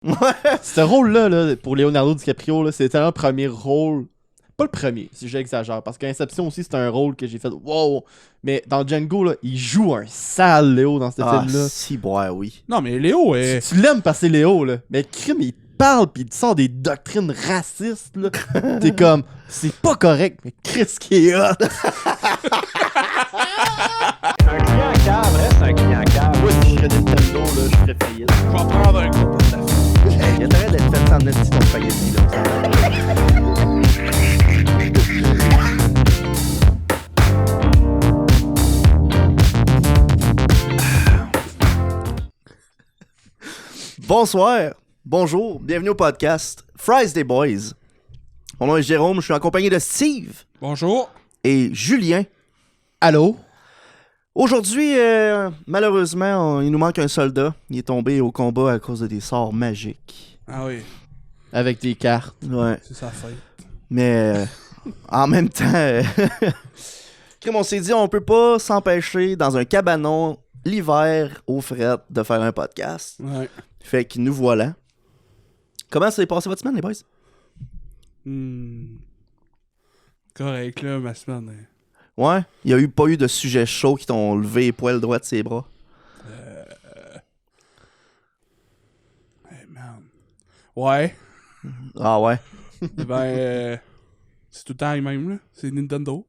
Ouais. Ce rôle-là, là, pour Leonardo DiCaprio, là, c'était un premier rôle. Pas le premier, si j'exagère. Parce qu'Inception aussi, c'est un rôle que j'ai fait. Wow! Mais dans Django, là, il joue un sale Léo dans ce film-là. Si, ouais, oui. Non, mais Léo est... Tu l'aimes parce que c'est Léo, là. Mais crime, il parle pis il te sort des doctrines racistes, là. T'es comme, c'est pas correct, mais Chris qui est hot. Un client cave reste un client cave. Moi, si je serais Nintendo, là, je ferais faillite. Je vais prendre un coup pour ta fille. Il y a intérêt d'être fait sans petit ton spaghetti, là. Bonsoir, bonjour, bienvenue au podcast Fries des Boys. Mon nom est Jérôme, je suis en compagnie de Steve Bonjour. et Julien. Allô? Aujourd'hui, malheureusement, il nous manque un soldat. Il est tombé au combat à cause de des sorts magiques. Ah oui, Avec des cartes. Ouais, c'est sa fête. mais en même temps, comme on s'est dit, on peut pas s'empêcher dans un cabanon l'hiver au fret de faire un podcast. Ouais. Fait que nous voilà. Comment s'est passé votre semaine, les boys? Correct, là, ma semaine. Hein. Ouais, il y a pas eu de sujets chauds qui t'ont levé les poils droits de ses bras. Hey, man. Ouais. Ah ouais. C'est tout le temps les mêmes, là. C'est Nintendo.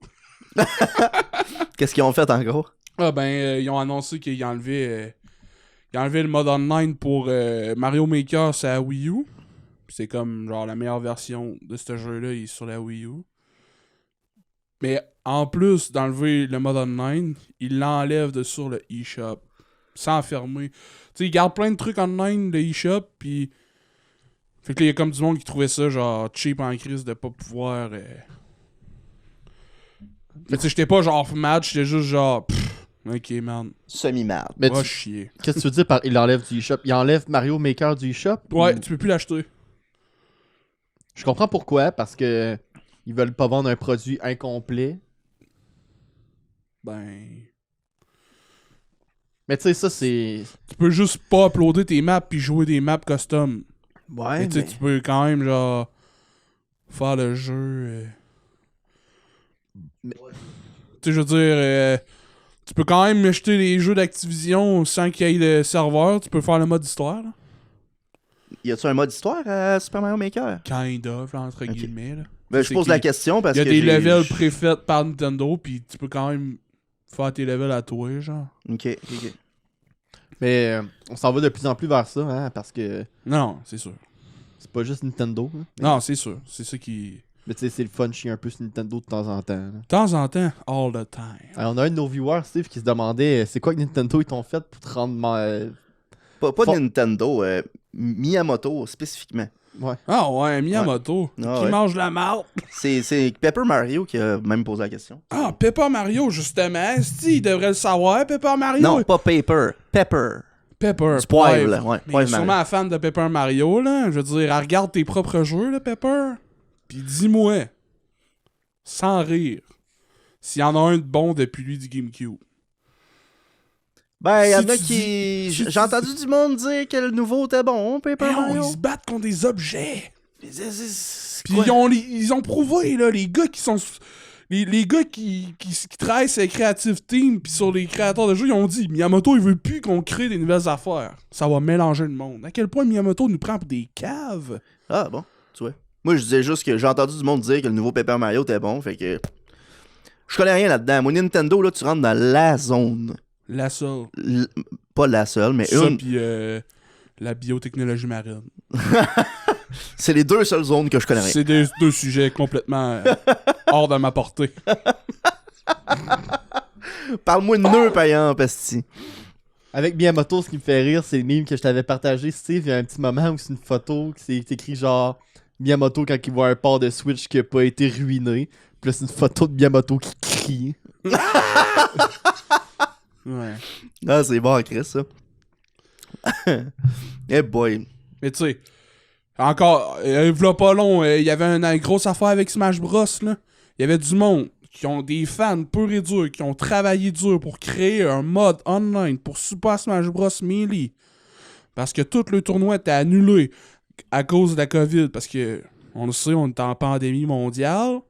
Qu'est-ce qu'ils ont fait en gros? Ah, ils ont annoncé qu'ils enlevaient le mode online pour Mario Maker sur la Wii U. C'est comme, genre, la meilleure version de ce jeu-là, il est sur la Wii U. Mais en plus d'enlever le mode online, il l'enlève de sur le eShop. Sans fermer. Tu sais, il garde plein de trucs online, le eShop, puis... Fait que là, il y a comme du monde qui trouvait ça, genre, cheap en crise de pas pouvoir... Mais tu sais, j'étais pas genre mad, j'étais juste genre... Ok, man. Semi-mad. Mais Va tu- chier. qu'est-ce que tu veux dire par il enlève du eShop? Il enlève Mario Maker du eShop? Ouais, Ou- tu peux plus l'acheter. Je comprends pourquoi, parce que ils veulent pas vendre un produit incomplet. Ben... Mais tu sais, ça, c'est... Tu peux juste pas uploader tes maps puis jouer des maps custom. Ouais, Mais tu sais, tu peux quand même, genre... Faire le jeu... Mais- Tu sais, je veux dire... tu peux quand même acheter les jeux d'Activision sans qu'il y ait le serveur. Tu peux faire le mode histoire, là. Y a-tu un mode histoire à Super Mario Maker? Kind of, là, entre Ok. guillemets, là. Ben, je C'est pose qu'il- la question parce Il y que a des j'ai- levels préfaits par Nintendo, puis tu peux quand même faire tes levels à toi, genre. Ok. Mais on s'en va de plus en plus vers ça, hein, parce que Non, c'est sûr. c'est pas juste Nintendo. Hein. Non, c'est sûr. C'est ça qui... Mais tu sais, c'est le fun de chier un peu sur Nintendo de temps en temps. là. De temps en temps, all the time. Alors, on a un de nos viewers, Steve, qui se demandait c'est quoi que Nintendo ils t'ont fait pour te rendre... Pas Fort- Nintendo, Miyamoto spécifiquement. Ouais. Ah ouais, Miyamoto, Ah qui ouais. mange la marde. C'est Pepper Mario qui a même posé la question. Ah, Pepper Mario, justement. Si, il devrait le savoir, Pepper Mario. Non, pas Paper, Pepper. Pepper. Du poivre, là, ouais, Mais poivre sûrement Mario. un fan de Pepper Mario, là. Je veux dire, elle regarde tes propres jeux, là, Pepper. Puis dis-moi, sans rire, s'il y en a un de bon depuis lui du GameCube. Ben, y en Si a tu qui. dis- si J'ai tu entendu du monde dire que le nouveau était bon, Paper Mais non, Mario. ils se battent contre des objets. C'est Puis quoi? ils ont prouvé, là, les gars qui sont... Les gars qui travaillent sur les Creative Team pis sur les créateurs de jeux, ils ont dit Miyamoto, il veut plus qu'on crée des nouvelles affaires. Ça va mélanger le monde. À quel point Miyamoto nous prend pour des caves? Ah bon, tu vois. Moi, je disais juste que j'ai entendu du monde dire que le nouveau Paper Mario était bon, fait que. Je connais rien là-dedans. Moi, Nintendo, là, tu rentres dans la zone. La seule. Pas la seule, mais Ça une. pis la biotechnologie marine. C'est les deux seules zones que je connais rien. C'est deux sujets complètement hors de ma portée. Parle-moi de nœuds payants, pesti. Avec Miyamoto, ce qui me fait rire, c'est le meme que je t'avais partagé, Steve. Il y a un petit moment où c'est une photo qui c'est écrit genre Miyamoto quand il voit un port de Switch qui a pas été ruiné. Puis là, c'est une photo de Miyamoto qui crie. Ouais. Ah, c'est bon, Chris, ça. Eh boy. Mais tu sais, encore, v'là pas long, il y avait une grosse affaire avec Smash Bros, là. Il y avait du monde qui ont des fans purs et durs, qui ont travaillé dur pour créer un mode online pour Super Smash Bros. Melee. Parce que tout le tournoi était annulé à cause de la COVID. Parce que, on le sait, on est en pandémie mondiale.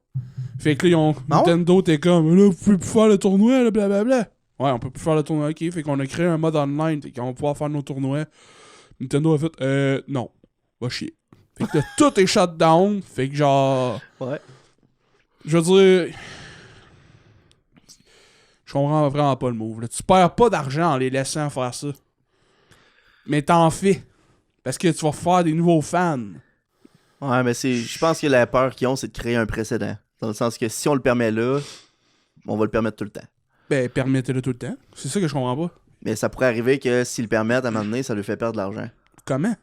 Fait que là, Nintendo était comme, là, vous pouvez plus faire le tournoi, là, blablabla. Ouais, on peut plus faire le tournoi, ok. Fait qu'on a créé un mode online, fait qu'on va pouvoir faire nos tournois. Nintendo a fait, non, va chier. Fait que là, tout est shut down. Fait que genre. Ouais. Je veux dire. Je comprends vraiment pas le move. Là. Tu perds pas d'argent en les laissant faire ça. Mais t'en fais. Parce que tu vas faire des nouveaux fans. Ouais, mais je pense que la peur qu'ils ont, c'est de créer un précédent. Dans le sens que si on le permet là, on va le permettre tout le temps. Ben, permettez-le tout le temps. C'est ça que je comprends pas. Mais ça pourrait arriver que s'ils le permettent à un moment donné, ça lui fait perdre de l'argent. Comment?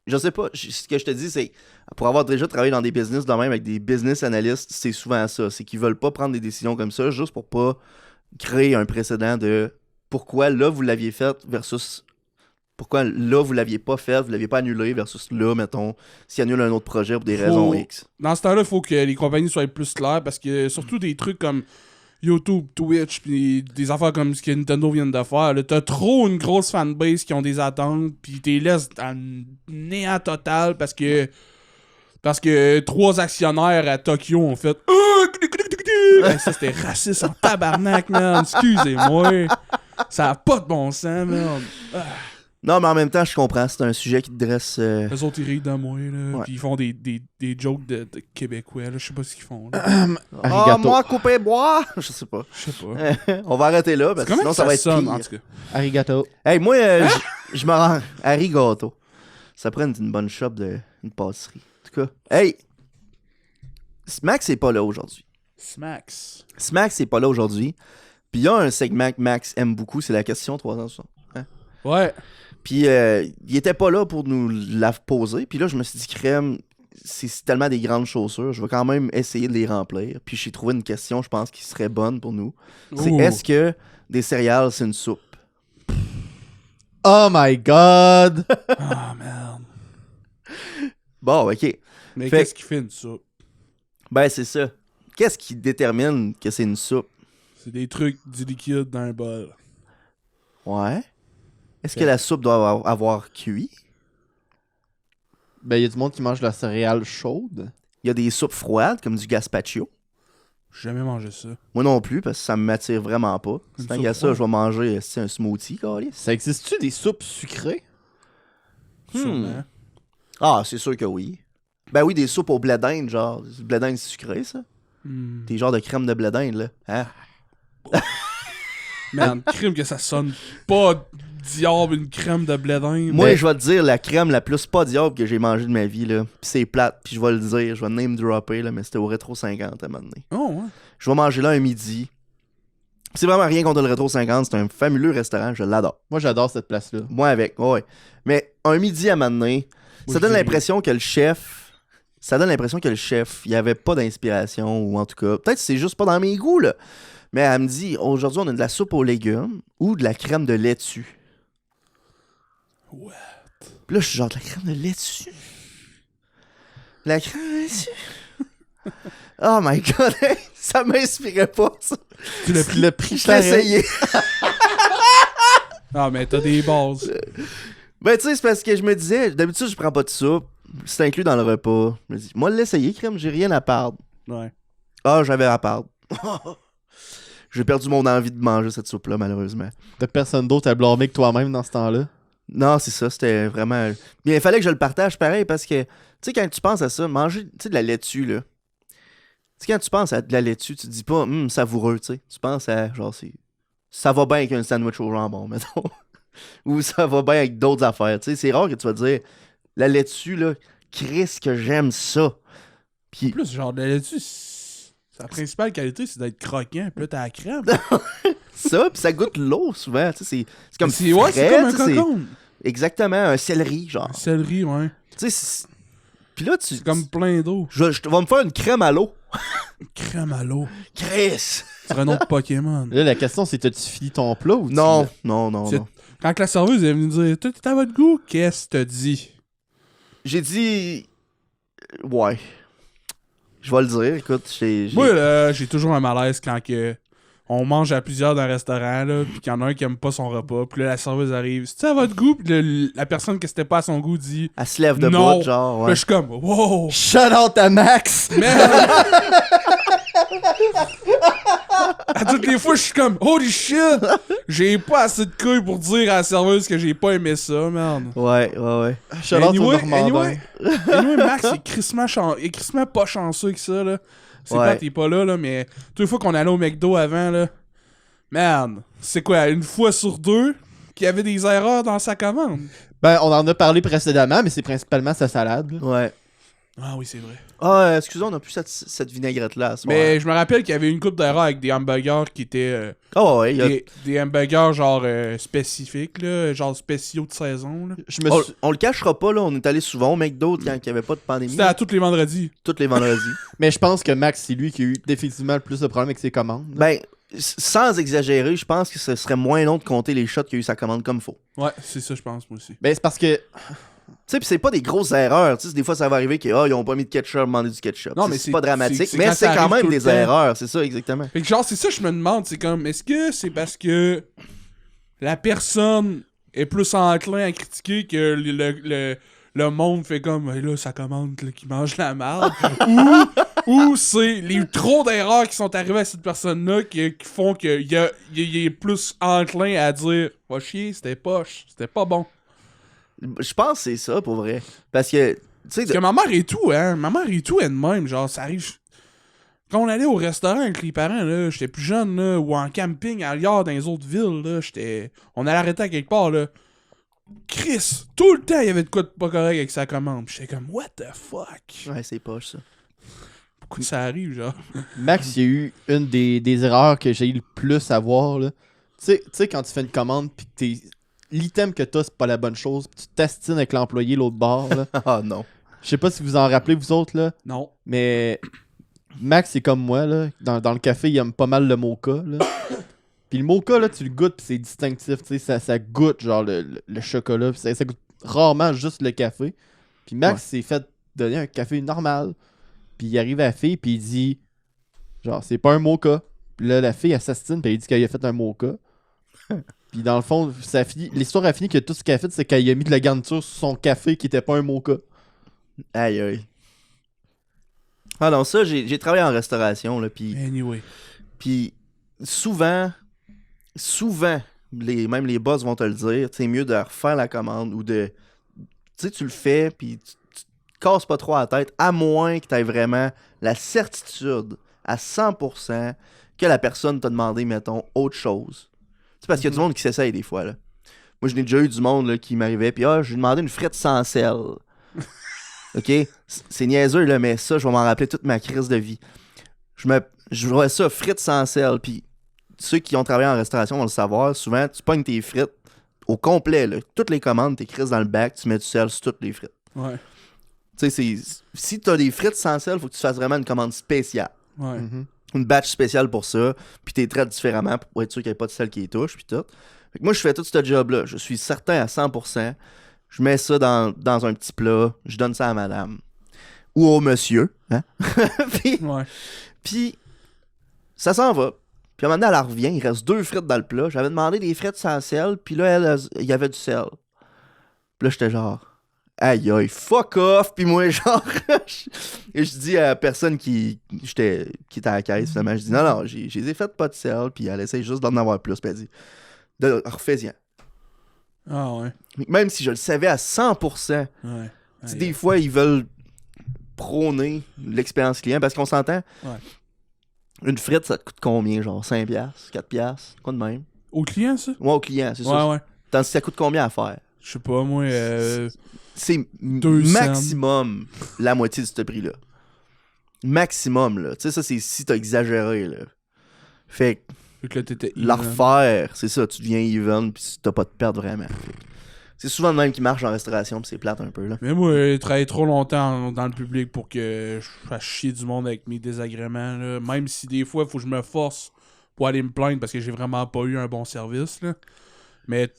Je sais pas. Ce que je te dis, c'est pour avoir déjà travaillé dans des business de même avec des business analystes, c'est souvent ça. C'est qu'ils veulent pas prendre des décisions comme ça juste pour pas créer un précédent de pourquoi là vous l'aviez fait versus pourquoi là vous l'aviez pas fait, vous l'aviez pas annulé versus là, mettons, s'ils annulent un autre projet pour des raisons X. Dans ce temps-là, il faut que les compagnies soient plus claires parce que surtout des trucs comme YouTube, Twitch, puis des affaires comme ce que Nintendo vient de faire, là, t'as trop une grosse fanbase qui ont des attentes, puis t'es laisses dans le néant total parce que 3 actionnaires à Tokyo ont fait hey, ça c'était raciste en tabarnak, man. Excusez-moi. Ça a pas de bon sens, man. Non, mais en même temps, je comprends. C'est un sujet qui te dresse. Les autres, ils rient de moi, là. Ouais. Puis ils font des jokes de Québécois, là. Je sais pas ce qu'ils font, là. Ah, moi, couper bois! Je sais pas. Je sais pas. On va arrêter là, parce que Comment sinon que ça va être sonne, pire. en tout cas? Arigato. Hey, moi, je me rends. Arigato. Ça prend une bonne shop de une pâtisserie. En tout cas. Hey! Smax est pas là aujourd'hui. Smacks. Smax est pas là aujourd'hui. Puis il y a un segment que Max aime beaucoup, c'est la question 360. Hein? Ouais. Puis il était pas là pour nous la poser. Puis là, je me suis dit, crème, c'est tellement des grandes chaussures, je vais quand même essayer de les remplir. Puis j'ai trouvé une question, je pense, qui serait bonne pour nous. C'est Ouh. est-ce que des céréales, c'est une soupe? Oh my god! Ah, merde. Bon, ok. Mais Fait- qu'est-ce qui fait une soupe? Ben, c'est ça. Qu'est-ce qui détermine que c'est une soupe? C'est des trucs du liquide dans un bol. Ouais. Est-ce que la soupe doit avoir cuit? Ben, y a du monde qui mange de la céréale chaude. Il y a des soupes froides, comme du gazpacho. J'ai jamais mangé ça. Moi non plus, parce que ça m'attire vraiment pas. Une Tant soupe qu'à ça, froide? je vais manger un smoothie, câlisse. Ça existe-tu des soupes sucrées? Sûrement. Ah, c'est sûr que oui. Ben oui, des soupes au blé d'Inde, genre. Du blé d'Inde sucré, ça. Hmm. Des genres de crème de blé d'Inde, là. Hein? Man, crime que ça sonne pas diable une crème de blé d'Inde. Moi, je vais te dire la crème la plus pas diable que j'ai mangée de ma vie, là. Pis c'est plate, puis je vais le dire, je vais name dropper, là, mais c'était au Rétro 50 à un moment donné. Oh, ouais. Je vais manger là un midi. C'est vraiment rien contre le Rétro 50, c'est un fabuleux restaurant, je l'adore. Moi, j'adore cette place-là. Moi avec, ouais. Mais un midi à un moment donné, ça donne l'impression que le chef... Ça donne l'impression que le chef, il avait pas d'inspiration, ou en tout cas, peut-être que c'est juste pas dans mes goûts, là. Mais elle me dit, aujourd'hui, on a de la soupe aux légumes ou de la crème de laitue. What? Puis là, je suis genre, de la crème de laitue? La crème de laitue? Oh my god, ça m'inspirait pas, ça. Tu l'as pris? Le prix Je l'ai essayé. Ah, mais t'as des bases. Ben, tu sais, c'est parce que je me disais, d'habitude, je prends pas de soupe. C'est inclus dans le repas. Je me dis, moi, l'essayer, crème, j'ai rien à perdre. Ouais. Ah, j'avais à perdre. J'ai perdu mon envie de manger cette soupe-là, malheureusement. T'as personne d'autre à blâmer que toi-même dans ce temps-là? Non, c'est ça, c'était vraiment... Bien, il fallait que je le partage pareil, parce que, tu sais, quand tu penses à ça, manger, tu sais, de la laitue, là. Tu sais, quand tu penses à de la laitue, tu te dis pas, savoureux, tu sais. Tu penses à, genre, ça va bien avec un sandwich au jambon, mettons. Ou ça va bien avec d'autres affaires, tu sais. C'est rare que tu vas dire, la laitue, là, Chris, que j'aime ça. Puis, En plus, genre, de la laitue, sa principale qualité, c'est d'être croquant. Puis là, t'as la crème. ça, puis ça goûte l'eau, souvent, tu sais. C'est comme C'est ouais, c'est frais, comme un tu sais, cocon. exactement, un céleri, genre. Céleri, ouais. Tu sais, puis là, tu... C'est comme plein d'eau. Je vais me faire une crème à l'eau. Crème à l'eau. Chris! C'est un autre Pokémon. Là, la question, c'est t'as-tu fini ton plat ou tu Non, l'as- non. C'est- Quand la serveuse est venue dire, tout est à votre goût, qu'est-ce que t'as dit? J'ai dit... Ouais. Je vais le dire, écoute, j'ai... Moi, là, j'ai toujours un malaise quand que on mange à plusieurs dans un restaurant, là, pis qu'il y en a un qui aime pas son repas, puis là, la serveuse arrive. C'est-tu à votre goût? Pis la personne que c'était pas à son goût dit Elle se lève de non. bout, genre, Puis là, ouais. je suis comme, wow! Shout out à Max! Merde! À toutes les fois, je suis comme, holy shit! J'ai pas assez de couilles pour dire à la serveuse que j'ai pas aimé ça, merde. Ouais. Shout out au Normandin. Anyway, Max, il est crissement pas chanceux avec ça, là. C'est Ouais. pas, t'es pas là, mais toutes les fois qu'on allait au McDo avant, là, merde, c'est quoi, une fois sur deux qu'il y avait des erreurs dans sa commande? Ben, on en a parlé précédemment, mais c'est principalement sa salade. Là. Ouais. Ah oui, c'est vrai. Ah, excusez, on a plus cette vinaigrette-là à ce Mais je me rappelle qu'il y avait une couple d'erreurs avec des hamburgers qui étaient... Oh, ouais, il y a... des hamburgers genre spécifiques, là, genre spéciaux de saison, là. Je me on, suis- on le cachera pas, là. On est allé souvent au McDo quand il n'y avait pas de pandémie. C'était à tous les vendredis. Tous les vendredis. Mais je pense que Max, c'est lui qui a eu définitivement le plus de problèmes avec ses commandes. là. Ben, sans exagérer, je pense que ce serait moins long de compter les shots qu'il y a eu sa commande comme faut. Ouais, c'est ça, je pense, moi aussi. Ben, c'est parce que. Tu sais, pis c'est pas des grosses erreurs. Tu sais, des fois, ça va arriver qu'ils ont pas mis de ketchup, demandé du ketchup. Non, Tu sais, mais c'est c'est- pas dramatique, c'est mais quand c'est ça quand arrive même tout le des temps. erreurs. C'est ça, exactement. Fait que genre, c'est ça que je me demande, c'est comme, est-ce que c'est parce que la personne est plus enclin à critiquer que le monde fait comme, hey, là, ça commande là, qui mange la merde, ou c'est les trop d'erreurs qui sont arrivées à cette personne-là qui font qu'il est plus enclin à dire, va chier, c'était poche, c'était pas bon. Je pense que c'est ça, pour vrai. Parce que, tu sais, Parce que ma mère et tout, hein, ma mère et tout elle-même, genre, ça arrive... Quand on allait au restaurant avec les parents, là, j'étais plus jeune, là, ou en camping ailleurs dans les autres villes, là, on allait arrêter à quelque part, là. Chris, tout le temps, il y avait de quoi de pas correct avec sa commande. J'étais comme, what the fuck? ouais, c'est poche, ça. Pourquoi ça arrive, genre? Max, il y a eu une des erreurs que j'ai eu le plus à voir. Là. Tu sais, quand tu fais une commande pis que l'item que t'as, c'est pas la bonne chose, pis tu t'astines avec l'employé l'autre bord. Là. Ah non. Je sais pas si vous en rappelez, vous autres, là, Non. mais Max, c'est comme moi. Là. Dans le café, il aime pas mal le mocha. Là. Puis le mocha, là, tu le goûtes, pis c'est distinctif. Tu sais, ça goûte genre le chocolat. Pis ça goûte rarement juste le café. Puis Max s'est fait donner un café normal. Puis il arrive à la fille, puis il dit genre, c'est pas un mocha. Puis là, la fille, elle s'astine, puis elle dit qu'elle a fait un mocha. Puis dans le fond, l'histoire a fini que tout ce qu'elle a fait, c'est qu'elle a mis de la garniture sur son café qui était pas un mocha. Aïe, aïe. Ah non, ça, j'ai travaillé en restauration, là, Anyway. puis souvent, même les boss vont te le dire, c'est mieux de refaire la commande ou de... Tu sais, tu le fais, puis tu te casses pas trop la tête, à moins que tu aies vraiment la certitude à 100% que la personne t'a demandé, mettons, autre chose. C'est parce qu'il y a du monde qui s'essaye des fois, là. Moi, je n'ai déjà eu du monde là, qui m'arrivait, puis j'ai demandé une frite sans sel. OK? C'est niaiseux, là, mais ça, je vais m'en rappeler toute ma crise de vie. Je vois ça, frites sans sel, puis ceux qui ont travaillé en restauration vont le savoir, souvent, tu pognes tes frites au complet, là. Toutes les commandes, t'es crises dans le bac, tu mets du sel sur toutes les frites. Ouais. Tu sais, si t'as des frites sans sel, faut que tu fasses vraiment une commande spéciale. Ouais. Une batch spéciale pour ça, puis t'es traites différemment pour être sûr qu'il n'y ait pas de sel qui les touche, puis tout. Fait que moi, je fais tout ce job-là. Je suis certain à 100%. Je mets ça dans un petit plat, je donne ça à madame. Ou au monsieur. Hein? Ouais. Puis, ça s'en va. Puis, à un moment donné, elle revient, il reste 2 frites dans le plat. J'avais demandé des frites sans sel, puis là, il y avait du sel. Puis là, j'étais genre... Aïe aïe, fuck off, puis moi genre, et je dis à la personne qui était à la caisse, finalement, je dis non, j'ai les fait pas de sel, puis elle essaye juste d'en avoir plus, puis elle dit, refais-y. Ah ouais. Même si je le savais à 100%, Ouais. tu sais, des fois, ils veulent prôner l'expérience client, parce qu'on s'entend, Ouais. une frite, ça te coûte combien, genre 5$, 4$, quoi de même? Au client, ça? Ouais, au client, c'est Ouais, ça. ouais. Tandis que ça coûte combien à faire? Je sais pas, moi, C'est 2 cents. maximum la moitié de ce prix-là. Maximum, là. Tu sais, ça, c'est si t'as exagéré, là. Fait que vu que là, t'étais la even. refaire, c'est ça, tu deviens even, pis t'as pas de perte vraiment. Fait que c'est souvent le même qui marche en restauration, pis c'est plate un peu, là. Mais moi, j'ai travaillé trop longtemps dans le public pour que je fasse chier du monde avec mes désagréments, là. Même si des fois, il faut que je me force pour aller me plaindre parce que j'ai vraiment pas eu un bon service, là. Mais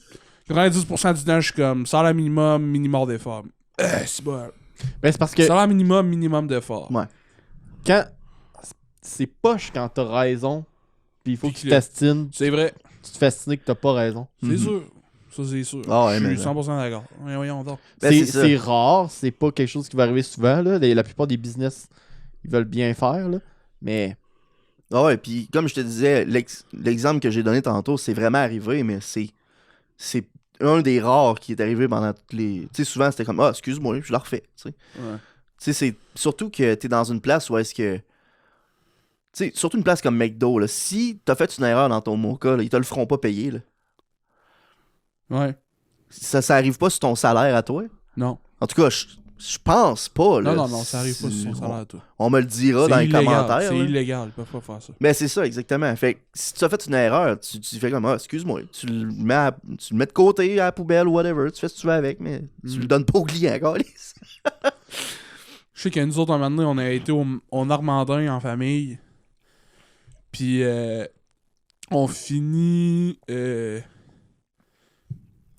90% du temps, je suis comme salaire minimum d'effort. C'est bon. Ben, c'est parce que Salaire minimum d'effort. Ouais. quand c'est poche quand t'as raison Puis il faut Puis que tu que- t'astines. C'est vrai. Tu te fascines que t'as pas raison. C'est Mhm. sûr. Ça, c'est sûr. Ah ouais, je mais suis 100% d'accord. Voyons donc. Ben, c'est ça. c'est rare, c'est pas quelque chose qui va arriver souvent. Là. La plupart des business, ils veulent bien faire. Là. Mais Ah ouais, puis comme je te disais, l'exemple que j'ai donné tantôt, c'est vraiment arrivé, mais c'est un des rares qui est arrivé pendant toutes les... Tu sais, souvent, c'était comme « Ah, excuse-moi, je le refais. » Tu sais, Ouais. Tu sais, c'est surtout que t'es dans une place où est-ce que... Tu sais, surtout une place comme McDo, là, si t'as fait une erreur dans ton mocha, là, ils te le feront pas payer, là. Ouais. Ça arrive pas sur ton salaire à toi. Non. En tout cas, je pense pas, là. Non, ça arrive pas sur son salaire à toi. On me le dira dans C'est les illégal. commentaires. C'est là. illégal. Ils peuvent pas faire ça. Mais c'est ça, exactement. Fait que si tu as fait une erreur, tu fais comme, ah, excuse-moi, tu le mets de côté à la poubelle ou whatever, tu fais ce que tu veux avec, mais tu le donnes pas au client, câlisse. Je sais que nous autres, un moment donné, on a été au Normandin en famille. Puis, on finit...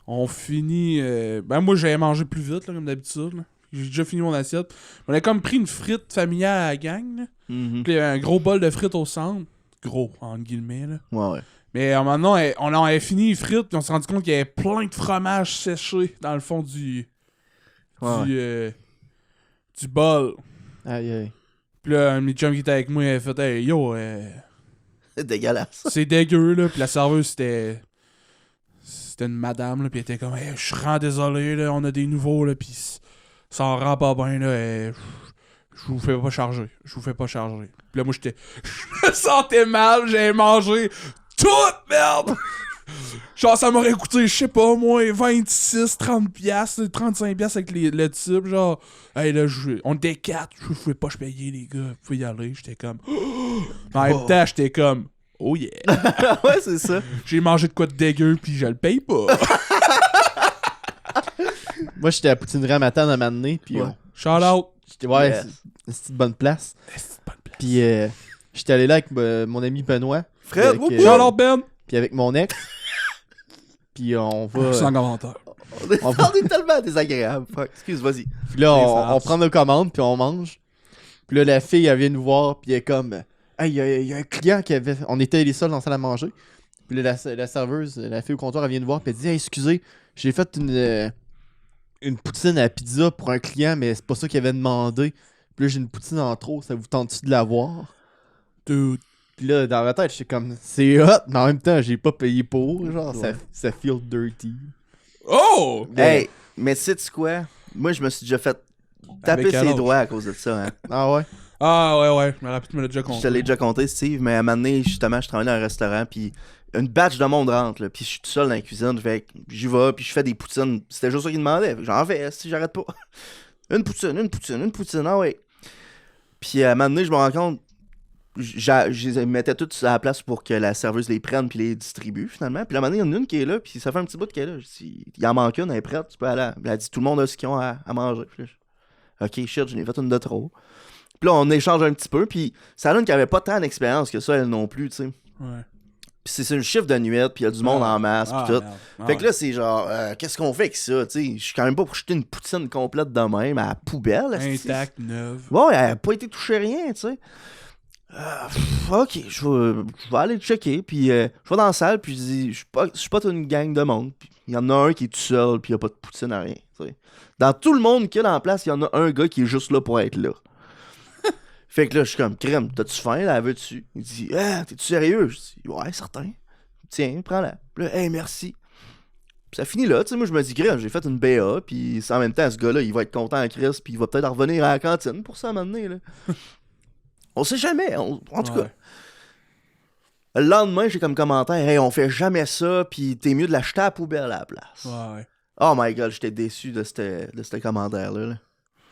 ben, moi, j'avais mangé plus vite, là, comme d'habitude. Là. J'ai déjà fini mon assiette. On a comme pris une frite familiale à la gang. Là. Mhm. Puis, il y avait un gros bol de frites au centre. Gros, entre guillemets. Là. Ouais, ouais. Mais maintenant, on avait fini les frites. Puis, on s'est rendu compte qu'il y avait plein de fromage séché dans le fond du bol. aïe aïe. Puis là, un de mes chums qui était avec moi, il a fait hey, yo, C'est dégueulasse. c'est dégueu, là. Puis la serveuse, c'était une madame, là. Puis elle était comme, hey, je suis vraiment désolé, là. On a des nouveaux, là. Puis ça en rend pas bien, là. Je vous fais pas charger. Puis là, moi, je me sentais mal. J'avais mangé toute merde. Genre, ça m'aurait coûté, je sais pas, moi, 26, 30 piastres, 35 piastres avec le type, genre, hey, là, on était 4, je pouvais pas payer, les gars, vous pouvez y aller, j'étais comme, en même temps, j'étais comme, oh yeah, Ouais, c'est ça. j'ai mangé de quoi de dégueu, pis je le paye pas. Moi, j'étais à Poutinerie à matin à m'amener. Puis Ouais. Shout out. ouais, Yes. c'est une bonne place. C'est pas de place. Puis j'étais allé là avec mon ami Benoît. Fred, Avec, whoop, Shout out, Ben. Puis avec mon ex. Puis on va. Sans commentaire. on est tellement désagréable. Fuck, excuse, vas-y. Puis là, Les on farces. prend nos commandes, puis on mange. Puis là, la fille, elle vient nous voir, puis elle est comme hey, il y a un client qui avait. On était les seuls dans la salle à manger. Puis là, la serveuse, la fille au comptoir, elle vient nous voir, puis elle dit hey, excusez, j'ai fait une poutine à la pizza pour un client, mais c'est pas ça qu'il avait demandé. Puis là, j'ai une poutine en trop, ça vous tente-tu de l'avoir? Dude. Puis là, dans ma tête, j'étais comme c'est hot, mais en même temps, j'ai pas payé pour. Genre, ça feel dirty. Oh! Hey, mais sais-tu quoi? Moi, je me suis déjà fait taper Avec quel ses âge? doigts à cause de ça. Hein. Ah ouais? Ah, ouais, je me rappelle, tu me l'as déjà Je compté. te l'ai déjà compté, Steve, mais à un moment donné, justement, je travaillais dans un restaurant, puis une batch de monde rentre, là, puis je suis tout seul dans la cuisine, fait que j'y vais, puis je fais des poutines. C'était juste ça qu'ils demandaient, fait que j'en fais, si j'arrête pas. Une poutine, ah ouais. Puis à un moment donné, je me rends compte, je les mettais toutes à la place pour que la serveuse les prenne puis les distribue, finalement. Puis à un moment donné, il y en a une qui est là, puis ça fait un petit bout qu'elle est là. Je dis, il en manque une, elle est prête, tu peux aller. Elle a dit, tout le monde a ce qu'ils ont à manger. Puis là, ok, shit, j'en ai fait une de trop. Puis là, on échange un petit peu, puis ça donne qu'elle avait pas tant d'expérience que ça, elle non plus, tu sais. Ouais. Puis c'est une chiffre de nuit, puis il y a du monde en masse, puis tout. Merde. Ah, Fait que là, c'est genre, qu'est-ce qu'on fait avec ça, tu sais? Je suis quand même pas pour jeter une poutine complète de même à la poubelle. esti. intact, neuve. Bon, elle a pas été touchée rien, tu sais. Ok, je vais aller le checker, puis je vais dans la salle, puis je dis, je suis pas une gang de monde, puis il y en a un qui est tout seul, puis il y a pas de poutine à rien, tu sais. Dans tout le monde qui est dans la place, il y en a un gars qui est juste là pour être là. Fait que là, je suis comme, crème, t'as-tu faim, là, veux-tu? Il dit, ah, t'es-tu sérieux? Je dis, ouais, certain. Tiens, prends-la. Puis là, hey, merci. Puis ça finit là, tu sais, moi je me dis, crème, j'ai fait une BA, puis en même temps, ce gars-là, il va être content en crise, puis il va peut-être revenir à la cantine pour ça m'amener, là. On sait jamais, en tout cas. Le lendemain, j'ai comme commentaire, hey, on fait jamais ça, puis t'es mieux de l'acheter à la poubelle à la place. Ouais. Oh my god, j'étais déçu de ce commentaire-là. Là.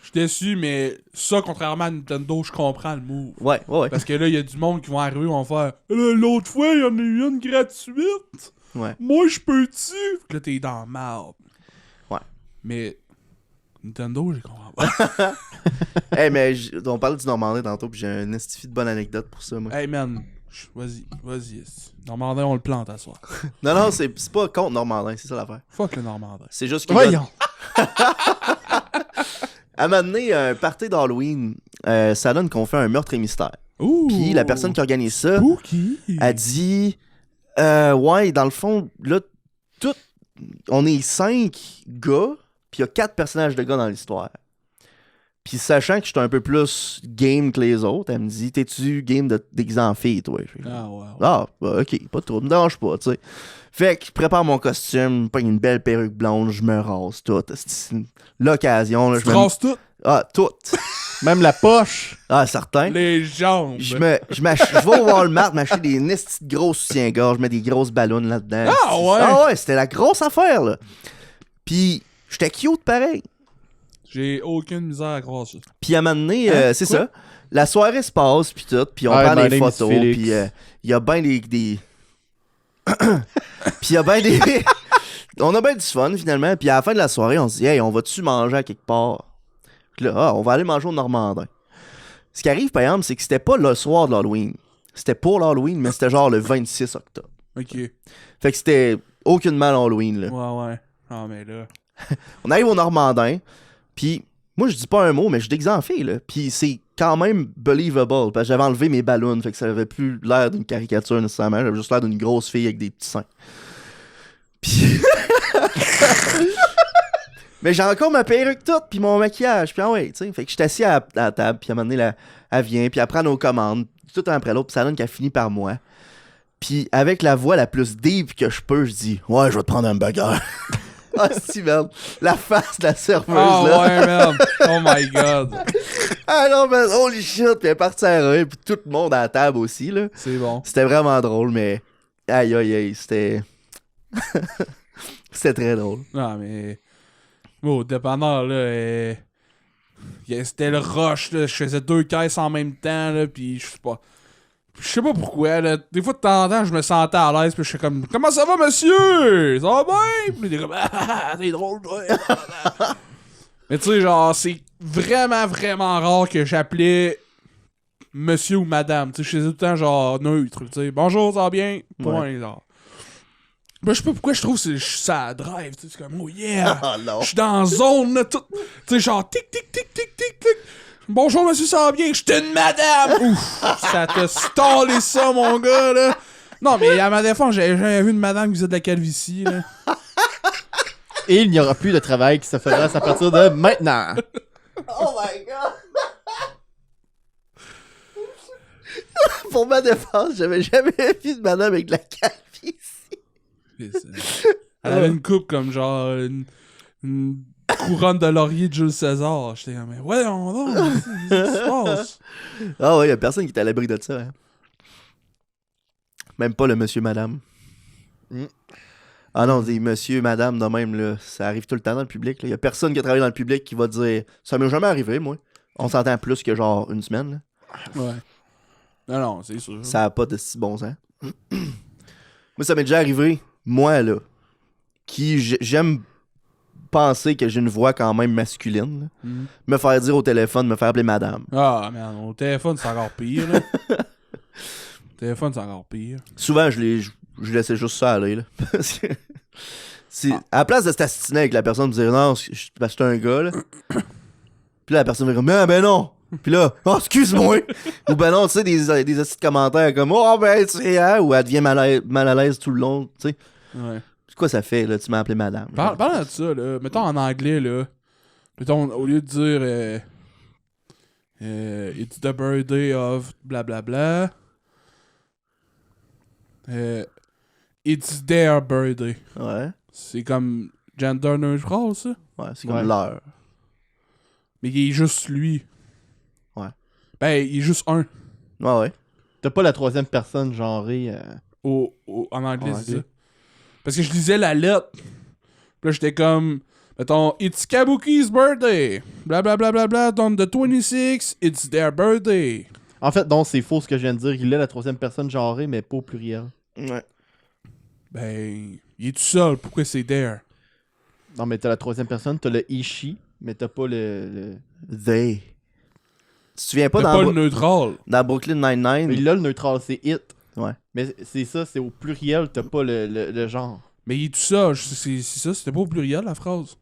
Je suis déçu, mais ça, contrairement à Nintendo, je comprends le move. Ouais. Parce que là, il y a du monde qui vont arriver, vont faire l'autre fois, il y en a eu une gratuite. Ouais. Moi, je peux-tu? Fait que là, t'es dans la merde. Ouais. Mais Nintendo, j'ai compris pas. Hey, mais on parlait du Normandin tantôt, puis j'ai un estifi de bonne anecdote pour ça, moi. Hey man, vas-y. Normandin, on le plante à soir. Non, c'est pas contre Normandin, c'est ça l'affaire. Fuck le Normandin. C'est juste que. Voyons! À un moment donné, un party d'Halloween, ça donne qu'on fait un meurtre et mystère. Ouh! Puis la personne qui organise ça Spooky! a dit ouais, dans le fond, là, on est 5 gars, puis il y a 4 personnages de gars dans l'histoire. Puis sachant que je suis un peu plus game que les autres, elle me dit t'es-tu game de déguiser en fille, toi? Ah, ouais. Ah, bah, ok, pas de trouble, me dérange pas, tu sais. Fait que je prépare mon costume, pogne une belle perruque blonde, je me rase tout. C'est l'occasion, là. Tu traces tout? Ah, tout. Même la poche. Ah, certain. Les jambes! Je vais au Walmart m'acheter des nestis de gros soutiens-gorge, je mets des grosses ballons là-dedans. Ah ouais? Ah ouais, c'était la grosse affaire, là. Puis, j'étais cute pareil. J'ai aucune misère à croire ça. Puis à un moment donné, c'est Quoi? ça. La soirée se passe, puis tout, puis on Ouais, prend my des name is photos, Félix. puis il y a bien des... puis il y a bien des... on a bien du fun, finalement, puis à la fin de la soirée, on se dit « Hey, on va-tu manger à quelque part? » Puis là, on va aller manger au Normandin. Ce qui arrive, par exemple, c'est que c'était pas le soir de l'Halloween. C'était pour l'Halloween, mais c'était genre le 26 octobre. Ok. Fait que c'était aucunement l'Halloween, là. Ouais. Ah, mais là... On arrive au Normandin, puis moi, je dis pas un mot, mais je déguise en fille, là. Puis c'est quand même believable, parce que j'avais enlevé mes ballons, fait que ça avait plus l'air d'une caricature nécessairement, j'avais juste l'air d'une grosse fille avec des petits seins. Puis... mais j'ai encore ma perruque toute, puis mon maquillage, puis ah ouais, tu sais. Fait que je suis assis à la table, puis à un moment donné, elle vient, puis elle prend nos commandes, tout un après l'autre, puis ça donne qu'elle finit par moi. Puis avec la voix la plus deep que je peux, je dis « Ouais, je vais te prendre un burger. » Ah, si, merde. La face de la serveuse, Ah, là. ouais, merde! Oh my god! Ah non, mais holy shit! Puis elle est partie à rire, puis tout le monde à la table aussi, là. C'est bon. C'était vraiment drôle, mais... Aïe, aïe, aïe, c'était... c'était très drôle. Non, mais... Au dépanneur, là, c'était le rush, là. Je faisais 2 caisses en même temps, là, pis je sais pas pourquoi, là. Des fois, de temps en temps, je me sentais à l'aise, pis je suis comme « Comment ça va, monsieur? Ça va bien? » Pis il est comme « Ah, c'est drôle, toi. » Mais tu sais, genre, c'est vraiment, vraiment rare que j'appelais monsieur ou madame. Tu sais, je faisais tout le temps, genre, neutre, tu sais. « Bonjour, ça va bien? » Point, genre. Ben, je sais pas pourquoi je trouve que ça drive, tu sais, c'est comme « Oh yeah! » Ah non! Je suis dans la zone, là, tout. Tu sais, genre, tic, tic, tic, tic, tic, tic. Bonjour, monsieur, ça va bien? Je suis une madame! Ouf! Ça t'a stallé ça, mon gars, là. Non, mais à ma défense, j'avais jamais vu une madame qui faisait de la calvitie, là. Et il n'y aura plus de travail qui se fera à partir de maintenant. Oh my god! Pour ma défense, j'avais jamais vu de madame avec de la calvitie. Elle avait une coupe comme genre une couronne de laurier de Jules César. J'étais comme, mais ouais, qu'est-ce qui se passe? Ah ouais, y'a personne qui est à l'abri de ça, hein. Même pas le monsieur, madame. Mm. Ah non, des monsieur, madame, de même, là, ça arrive tout le temps dans le public. Y'a personne qui a travaillé dans le public qui va dire « Ça m'est jamais arrivé, moi. » On s'entend plus que genre une semaine, là. Ouais. Non, c'est sûr. Ça a pas de si bon sens. Moi, ça m'est déjà arrivé, moi, là, qui j'aime penser que j'ai une voix quand même masculine, là. Me faire dire au téléphone, me faire appeler madame. Ah, merde, au téléphone, c'est encore pire, là. Au téléphone, c'est encore pire. Souvent, je laissais juste ça aller, là. Parce que... à la place de se tastiner avec la personne, de dire non, parce que c'est un gars, là. Puis là, la personne va dire, mais ben non! Puis là, oh, excuse-moi! Ou ben non, tu sais, des petits commentaires comme, oh ben, tu sais, hein? Ou elle devient mal à l'aise tout le long, tu sais. Ouais. C'est quoi ça fait, là? Tu m'as appelé madame. Parlant de ça, là, mettons en anglais, là, mettons, au lieu de dire It's the birthday of blablabla, it's their birthday. Ouais. C'est comme gender neutral, ça. Ouais, c'est comme Ouais. l'heure. Mais il est juste lui. Ouais. Ben, il est juste un. Ouais, ouais. T'as pas la troisième personne genrée. En anglais, En c'est anglais. ça. Parce que je lisais la lettre. Puis là, j'étais comme, mettons, it's Kabuki's birthday. Blablabla, bla, bla, bla, on the 26, it's their birthday. En fait, non, c'est faux ce que je viens de dire. Il est la troisième personne genrée, mais pas au pluriel. Ouais. Ben, il est tout seul. Pourquoi c'est there? Non, mais t'as la troisième personne, t'as le ishi, mais t'as pas le... They. Tu te souviens pas T'as dans, pas le neutral. dans Brooklyn Nine-Nine? Mais là, le neutral, c'est it. Ouais. Mais c'est ça, c'est au pluriel, t'as pas le genre. Mais il est tout seul. C'est ça, c'était pas au pluriel, la phrase.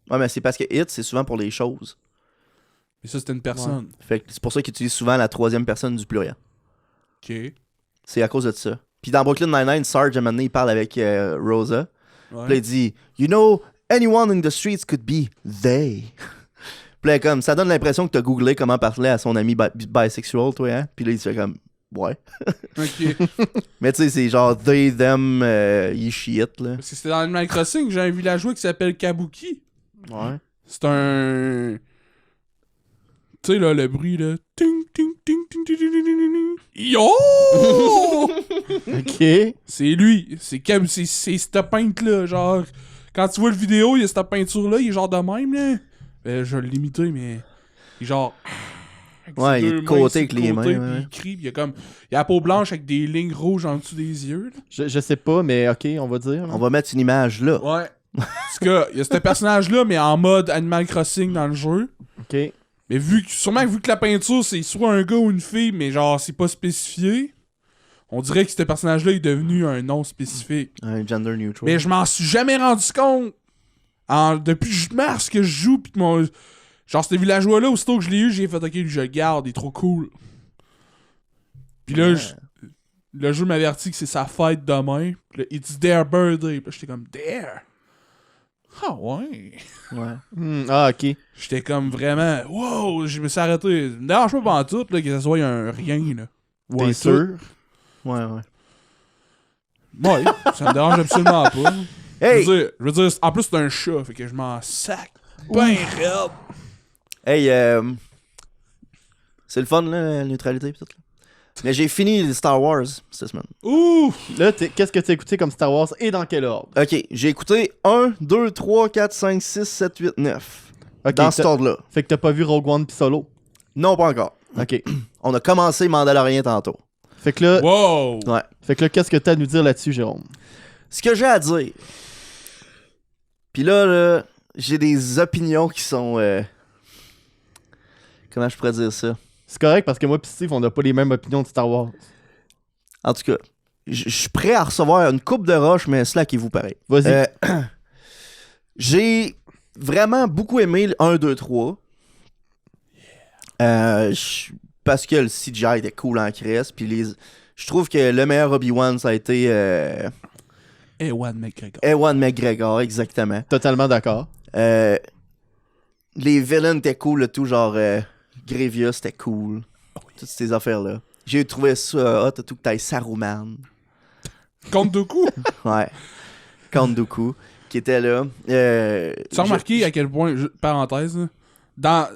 Ouais, mais c'est parce que it, c'est souvent pour les choses. Mais ça, c'était une personne. Fait que c'est pour ça qu'ils utilisent souvent la troisième personne du pluriel. Ok. C'est à cause de ça. Puis dans Brooklyn Nine-Nine, Sarge, à un moment donné, il parle avec Rosa. Ouais. Puis là, il dit « You know, anyone in the streets could be they. » Puis là, comme, ça donne l'impression que t'as googlé comment parler à son ami bisexual, toi, hein? Puis là, il se fait comme « Ouais. » Ok. Mais tu sais, c'est genre « they, them, you shit », là. Parce que c'était dans Animal Crossing, j'ai un villageois qui s'appelle Kabuki. Ouais. C'est un... Tu sais, là, le bruit, là. Ting, ting, ting, ting, ting, ting, ting, ting, ting. Yo! Ok. C'est lui. C'est cette peinte-là, genre... Quand tu vois le vidéo, il y a cette peinture-là, il est genre de même, là. Je vais l'imiter, mais... Il est genre... avec ses Ouais, il est deux de mains côté sur avec le les côté, mains, puis ouais. il crie, puis il y a comme... Il a la peau blanche avec des lignes rouges en dessous des yeux, là. Je sais pas, mais ok, on va dire. là. On va mettre une image là. Ouais. En tout cas, il y a ce personnage-là, mais en mode Animal Crossing dans le jeu. Ok. Mais sûrement vu que la peinture, c'est soit un gars ou une fille, mais genre, c'est pas spécifié, on dirait que ce personnage-là est devenu un nom spécifique. Un gender neutral. Mais je m'en suis jamais rendu compte. Depuis mars que je joue, pis que mon... Genre, ce villageois-là, aussitôt que je l'ai eu, j'ai fait « Ok, lui, je le garde, il est trop cool. » Puis là, le jeu m'avertit que c'est sa fête demain. Pis là, it's their birthday. Pis là, j'étais comme « There? » Ah ouais. Ouais. Ah, ok. J'étais comme vraiment... Wow! Je me suis arrêté. Ça me dérange pas pantoute, là, que ça soit un rien, là. Ou un T'es tout. sûr? Ouais, ouais. Ouais, ça me dérange absolument pas. Hey! Je veux dire, en plus, c'est un chat, fait que je m'en sac. Ben raide. Hey, c'est le fun, là, la neutralité pis tout, là. Mais j'ai fini Star Wars cette semaine. Ouh! Là, qu'est-ce que t'as écouté comme Star Wars et dans quel ordre? Ok, j'ai écouté 1, 2, 3, 4, 5, 6, 7, 8, 9. Ok, Dans cet ordre-là. Fait que t'as pas vu Rogue One pis Solo? Non, pas encore. Ok. On a commencé Mandalorian tantôt. Fait que là, Wow! Ouais. qu'est-ce que t'as à nous dire là-dessus, Jérôme? Ce que j'ai à dire. Puis là, j'ai des opinions qui sont. Comment je pourrais dire ça? C'est correct parce que moi pis Steve, on n'a pas les mêmes opinions de Star Wars. En tout cas, je suis prêt à recevoir une coupe de roche, mais slackez-vous pareil. Vas-y. J'ai vraiment beaucoup aimé le 1, 2, 3. Parce que le CGI était cool en cresse. Puis je trouve que le meilleur Obi-Wan, ça a été Ewan McGregor. Ewan McGregor, exactement. Totalement d'accord. Les villains étaient cool, le tout, genre Grievous, c'était cool. Toutes ces affaires-là. J'ai trouvé ça hot, tout que t'ailles Saruman. Compte de coups. Ouais. Count Dooku, qui était là. Tu as remarqué à quel point, parenthèse, là, dans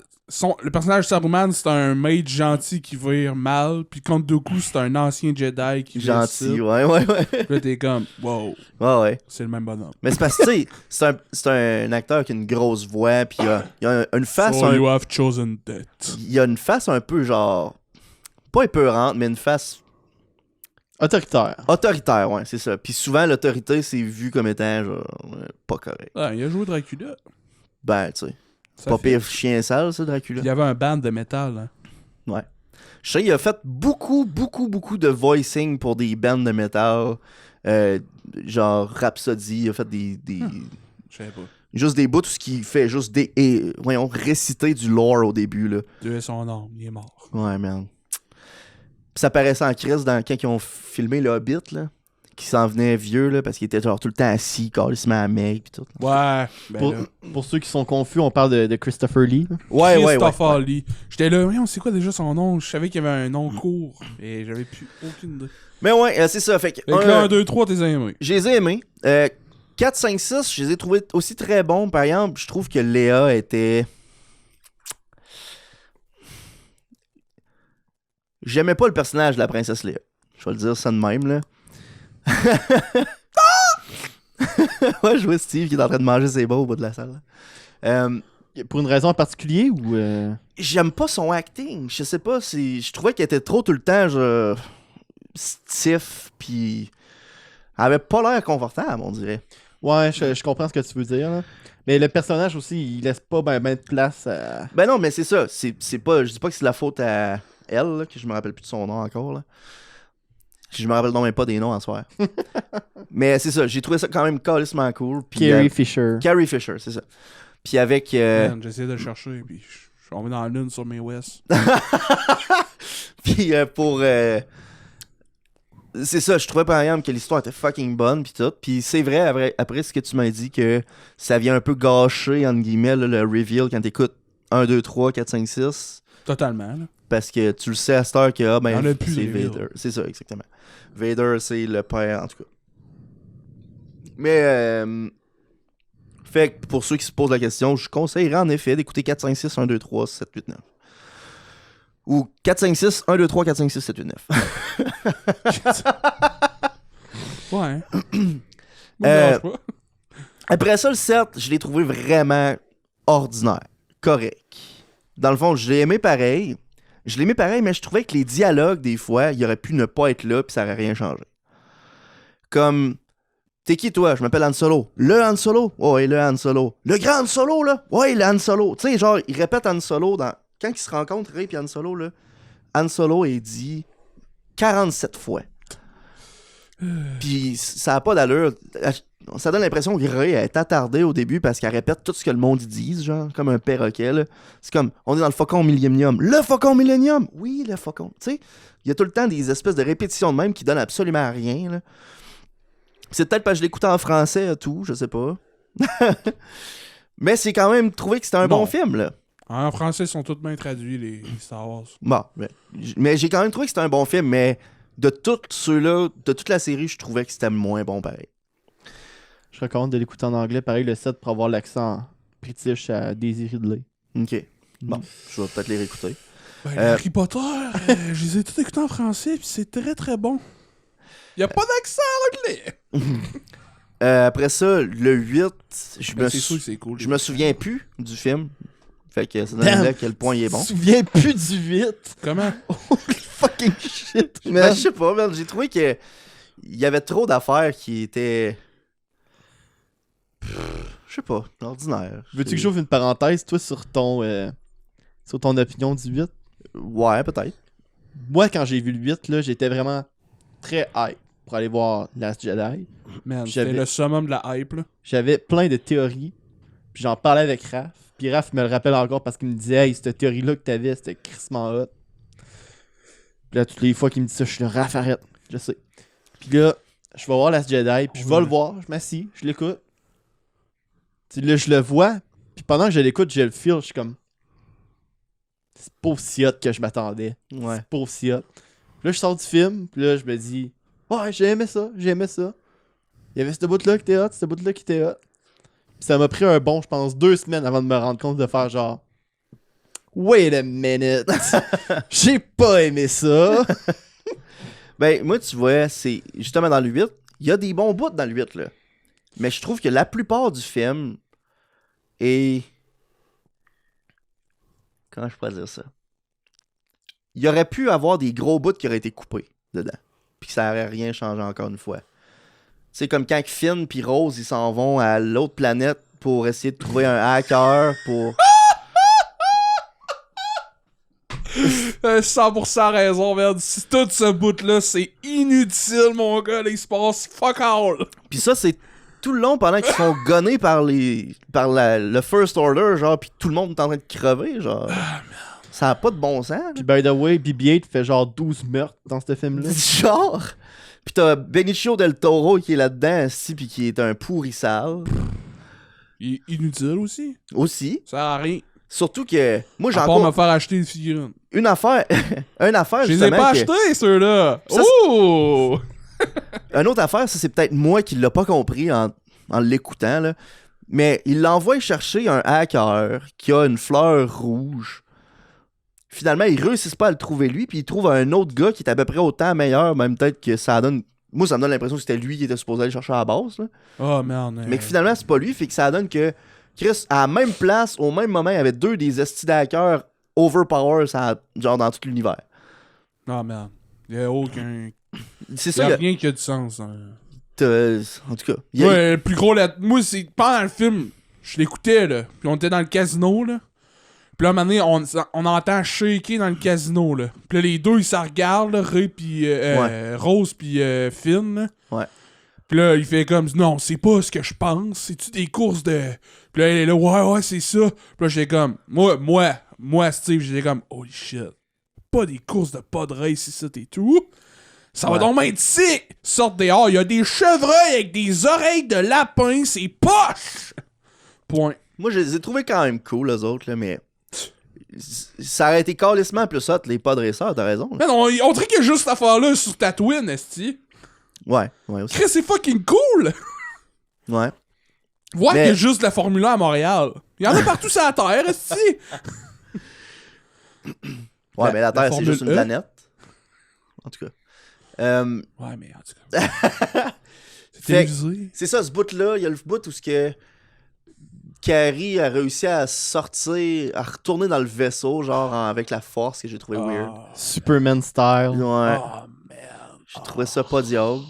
le personnage Saruman, c'est un mage gentil qui vire mal, puis Count Dooku, c'est un ancien Jedi qui vire gentil, ça. ouais. Puis là, t'es comme, wow, Ouais. c'est le même bonhomme. Mais c'est parce que, tu sais, c'est un acteur qui a une grosse voix, puis il a une face. So you have chosen death. Il a une face un peu genre. Pas épeurante, mais une face Autoritaire. autoritaire, ouais, c'est ça. Puis souvent, l'autorité, c'est vu comme étant genre pas correct. Ah, il a joué Dracula. Ben, tu sais. Ça Pas fait- pire chien sale, ça, Dracula. Il y avait un band de métal. Hein. Ouais. Je sais, il a fait beaucoup de voicing pour des bands de métal. Genre Rhapsody, il a fait des Je savais pas. juste des bouts, tout ce qui fait juste voyons, réciter du lore au début, là. Dieu est son âme, il est mort. Ouais, man. Pis ça paraissait en crise quand ils ont filmé le Hobbit, là. Qui s'en venait vieux, là, parce qu'il était genre tout le temps assis, carrément à mec, pis tout. Ouais, ben Pour, là. pour ceux qui sont confus, on parle de Christopher Lee. Ouais. Christopher Lee. J'étais là, voyons, c'est quoi déjà son nom? Je savais qu'il y avait un nom court, et j'avais plus aucune idée. Mais ouais, c'est ça. Fait que, Fait que là, 1, 2, 3, t'es aimé. je les ai aimés. 4, 5, 6, je les ai trouvés aussi très bons. Par exemple, je trouve que Léa était... J'aimais pas le personnage de la princesse Léa. Je vais le dire ça de même, là. Ouais, je vois Steve qui est en train de manger ses bas au bout de la salle. Pour une raison en particulier ou... J'aime pas son acting. Je sais pas, je trouvais qu'elle était trop tout le temps genre, stiff, puis elle avait pas l'air confortable, on dirait. Ouais, je comprends ce que tu veux dire. Là. Mais le personnage aussi, il laisse pas ben de place à... Ben non, mais c'est ça. C'est pas, je dis pas que c'est la faute à elle, là, que je me rappelle plus de son nom encore. Là. Je me rappelle non même pas des noms en soir. Mais c'est ça, j'ai trouvé ça quand même calissement cool. Puis, Carrie Fisher. Carrie Fisher, c'est ça. Puis avec... Man, j'essayais de le chercher, puis On va dans la lune sur mes West. Puis c'est ça, je trouvais par exemple que l'histoire était fucking bonne pis tout. Puis c'est vrai, après ce que tu m'as dit, que ça vient un peu gâcher, entre guillemets, là, le reveal quand t'écoutes 1, 2, 3, 4, 5, 6. Totalement, là. Parce que tu le sais à cette heure que Il y en a plus, c'est les Vader. C'est ça, exactement. Vader, c'est le père, en tout cas. Mais fait que pour ceux qui se posent la question, je conseillerais en effet d'écouter 4, 5, 6, 1, 2, 3, 7, 8, 9. Ou 4, 5, 6, 1, 2, 3, 4, 5, 6, 7, 8, 9. Ouais. Moi, pas. Après ça, le 7, je l'ai trouvé vraiment ordinaire. Correct. Dans le fond, je l'ai aimé pareil. Mais je trouvais que les dialogues, des fois, il aurait pu ne pas être là, puis ça aurait rien changé. Comme, t'es qui toi? Je m'appelle Han Solo. Le Han Solo? Ouais, le Han Solo. Le grand Han Solo, là? Ouais, le Han Solo. Tu sais, genre, il répète Han Solo dans... Quand ils se rencontrent, Rey et Han Solo, là, Han Solo est dit 47 fois. Puis ça a pas d'allure. Ça donne l'impression que Rey est attardée au début parce qu'elle répète tout ce que le monde dit, genre, comme un perroquet, là. C'est comme, on est dans le Faucon Millennium. Le Faucon Millennium! Oui, le Faucon. Tu sais, il y a tout le temps des espèces de répétitions de même qui donnent absolument rien, là. C'est peut-être parce que je l'écoutais en français, tout, je sais pas. Mais c'est quand même trouvé que c'était un bon film, là. En français, ils sont tous bien traduits, les Star Wars. Bon, mais j'ai quand même trouvé que c'était un bon film, mais de tous ceux-là, de toute la série, je trouvais que c'était moins bon pareil. Je recommande de l'écouter en anglais, pareil, le 7 pour avoir l'accent british à Daisy Ridley. Ok. Bon, je vais peut-être les réécouter. Ben, Harry Potter, je les ai tous écoutés en français, puis c'est très très bon. Y a pas d'accent anglais! Après ça, le 8, C'est sûr que c'est cool. je me souviens plus du film. Fait que ça donne à quel point il est bon. Je me souviens plus du 8. Comment? Holy fucking shit, man. Ben, je sais pas, man, j'ai trouvé que il y avait trop d'affaires qui étaient... Je sais pas, ordinaire. Veux-tu que j'ouvre une parenthèse, toi, sur ton opinion du 8? Ouais, peut-être. Moi, quand j'ai vu le 8, là, j'étais vraiment très hype pour aller voir Last Jedi. Man, J'avais- c'était le summum de la hype, là. J'avais plein de théories, puis j'en parlais avec Raph. Puis Raph me le rappelle encore parce qu'il me disait « Hey, cette théorie-là que t'avais, c'était crissement hot. » Puis là, toutes les fois qu'il me dit ça, je suis là « Raph, arrête. » Je sais. Puis là, je vais voir Last Jedi, puis je vais le voir, je m'assis, je l'écoute. Puis là, je le vois, puis pendant que je l'écoute, je le feel, je suis comme... C'est pas aussi hot que je m'attendais. Ouais. C'est pas aussi hot. Puis là, je sors du film, puis là, je me dis « Ouais, j'ai aimé ça. Il y avait cette bout-là qui était hot, cette bout-là qui était hot. » Puis ça m'a pris un bon, je pense, 2 semaines avant de me rendre compte de faire genre Wait a minute. J'ai pas aimé ça. Ben, moi, tu vois, c'est justement dans le 8, il y a des bons bouts dans le 8, là. Mais je trouve que la plupart du film est... Comment je pourrais dire ça? Il y aurait pu avoir des gros bouts qui auraient été coupés dedans. Puis que ça aurait rien changé encore une fois. C'est comme quand Finn puis Rose, ils s'en vont à l'autre planète pour essayer de trouver un hacker pour... 100% raison, merde. Tout ce bout-là, c'est inutile, mon gars. Là, il se passe fuck all. Puis ça, c'est tout le long pendant qu'ils se font gonner par le First Order, genre, puis tout le monde est en train de crever, genre. Ça a pas de bon sens. Puis by the way, BB-8 fait genre 12 meurtres dans ce film-là. Genre. Puis t'as Benicio del Toro qui est là-dedans, aussi, puis qui est un pourrissal. Il est inutile aussi. Aussi. Ça sert à rien. Surtout que moi, j'ai À part encore me faire acheter des figurines. une affaire. Une affaire, Je les ai justement. pas que- achetés, ceux-là. Ça, Ouh! Une autre affaire, ça c'est peut-être moi qui l'a pas compris en l'écoutant, là. Mais il l'envoie chercher un hacker qui a une fleur rouge. Finalement, ils réussissent pas à le trouver lui, puis ils trouvent un autre gars qui est à peu près autant meilleur, même peut-être que ça donne... Moi, ça me donne l'impression que c'était lui qui était supposé aller chercher à la base, là. Oh merde. Mais que finalement, c'est pas lui, fait que ça donne que Chris, à la même place, au même moment, il y avait 2 des estis hackers overpower, genre dans tout l'univers. Oh merde. Il y a aucun. C'est Il y ça, a rien qui a du sens. Hein. en tout cas. il y a- Ouais, le plus gros. Moi, c'est pendant le film, je l'écoutais, là. Puis on était dans le casino, là. Puis là, à un moment donné, on entend shaker dans le casino, là. Puis là, les deux, ils se regardent, là, Ray puis Rose puis Finn, là. Ouais. Puis là, il fait comme, non, c'est pas ce que je pense. C'est-tu des courses de... Puis là, elle est là, ouais, c'est ça. Puis là, j'étais comme, moi, moi, Steve, j'étais comme, holy shit. Pas des courses de pod race ici et tout. Ça va donc être sick! Sorte dehors, il y a des chevreuils avec des oreilles de lapin, c'est poche! Point. Moi, je les ai trouvés quand même cool, les autres, là, mais. Ça aurait été calissement plus hot, les pod racers, t'as raison. Là. Mais non, on dirait qu'il y a juste cette affaire-là sur Tatooine, esti. Ouais aussi. Chris, c'est fucking cool! Ouais. Voir Mais- qu'il y a juste la Formule 1 à Montréal. Il y en a partout sur la Terre, esti. Ouais, mais la Terre, c'est Formule juste une E. planète. En tout cas. Ouais, mais en tout cas. C'est Fait- télévisé. C'est ça, ce bout-là. Il y a le bout où ce que Carrie a réussi à sortir, à retourner dans le vaisseau, genre avec la force, que j'ai trouvé weird. Superman style. Ouais. Oh, merde. J'ai trouvé ça pas diable.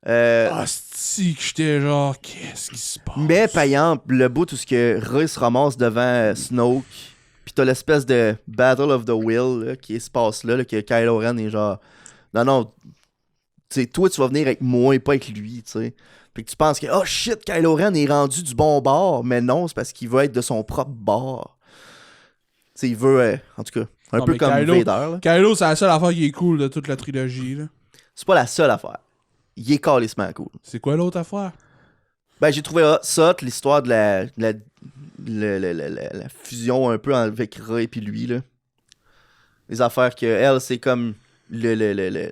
Ah, c'est que j'étais genre, qu'est-ce qui se passe? Mais, par exemple, le bout où ce que Rey se ramasse devant Snoke, pis t'as l'espèce de Battle of the Will là, qui se passe là, que Kylo Ren est genre, non, tu sais, toi tu vas venir avec moi et pas avec lui, tu sais. Puis que tu penses que, oh shit, Kylo Ren est rendu du bon bord, mais non, c'est parce qu'il veut être de son propre bord. Tu sais, il veut, en tout cas, un Non, peu mais comme Kylo- Vader, là. Kylo, c'est la seule affaire qui est cool de toute la trilogie, là. C'est pas la seule affaire. Il est calissement cool. C'est quoi l'autre affaire? Ben, j'ai trouvé ça, l'histoire de la fusion un peu avec Rey et lui, là. Les affaires que elle, c'est comme tu sais,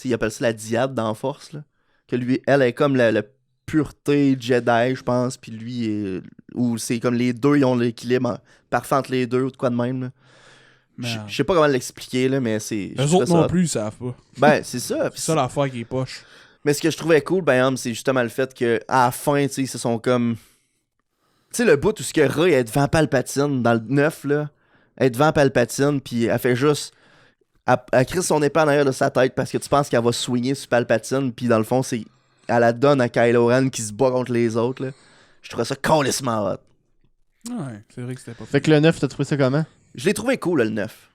ils appellent ça la diade dans Force, là. Que lui, elle est comme la pureté Jedi, je pense, puis lui, ou c'est comme les deux, ils ont l'équilibre parfait entre les deux, ou de quoi de même, là. Je sais pas comment l'expliquer, là, mais c'est... je Eux trouvais autres ça non hot. plus, ils savent pas. Ben, c'est ça. C'est ça l'affaire qui est poche. Mais ce que je trouvais cool, ben, c'est justement le fait que à la fin, tu sais, ils se sont comme. Tu sais, le bout où ce que Rey est devant Palpatine, dans le 9, là, elle est devant Palpatine, puis elle fait juste. Elle crisse son épée en arrière de sa tête parce que tu penses qu'elle va swinger sur Palpatine, puis dans le fond, c'est. Elle la donne à Kylo Ren qui se bat contre les autres, là. Je trouvais ça calissement hot. Ouais, c'est vrai que c'était pas Fait que le 9, t'as trouvé ça comment? Je l'ai trouvé cool, là, le 9.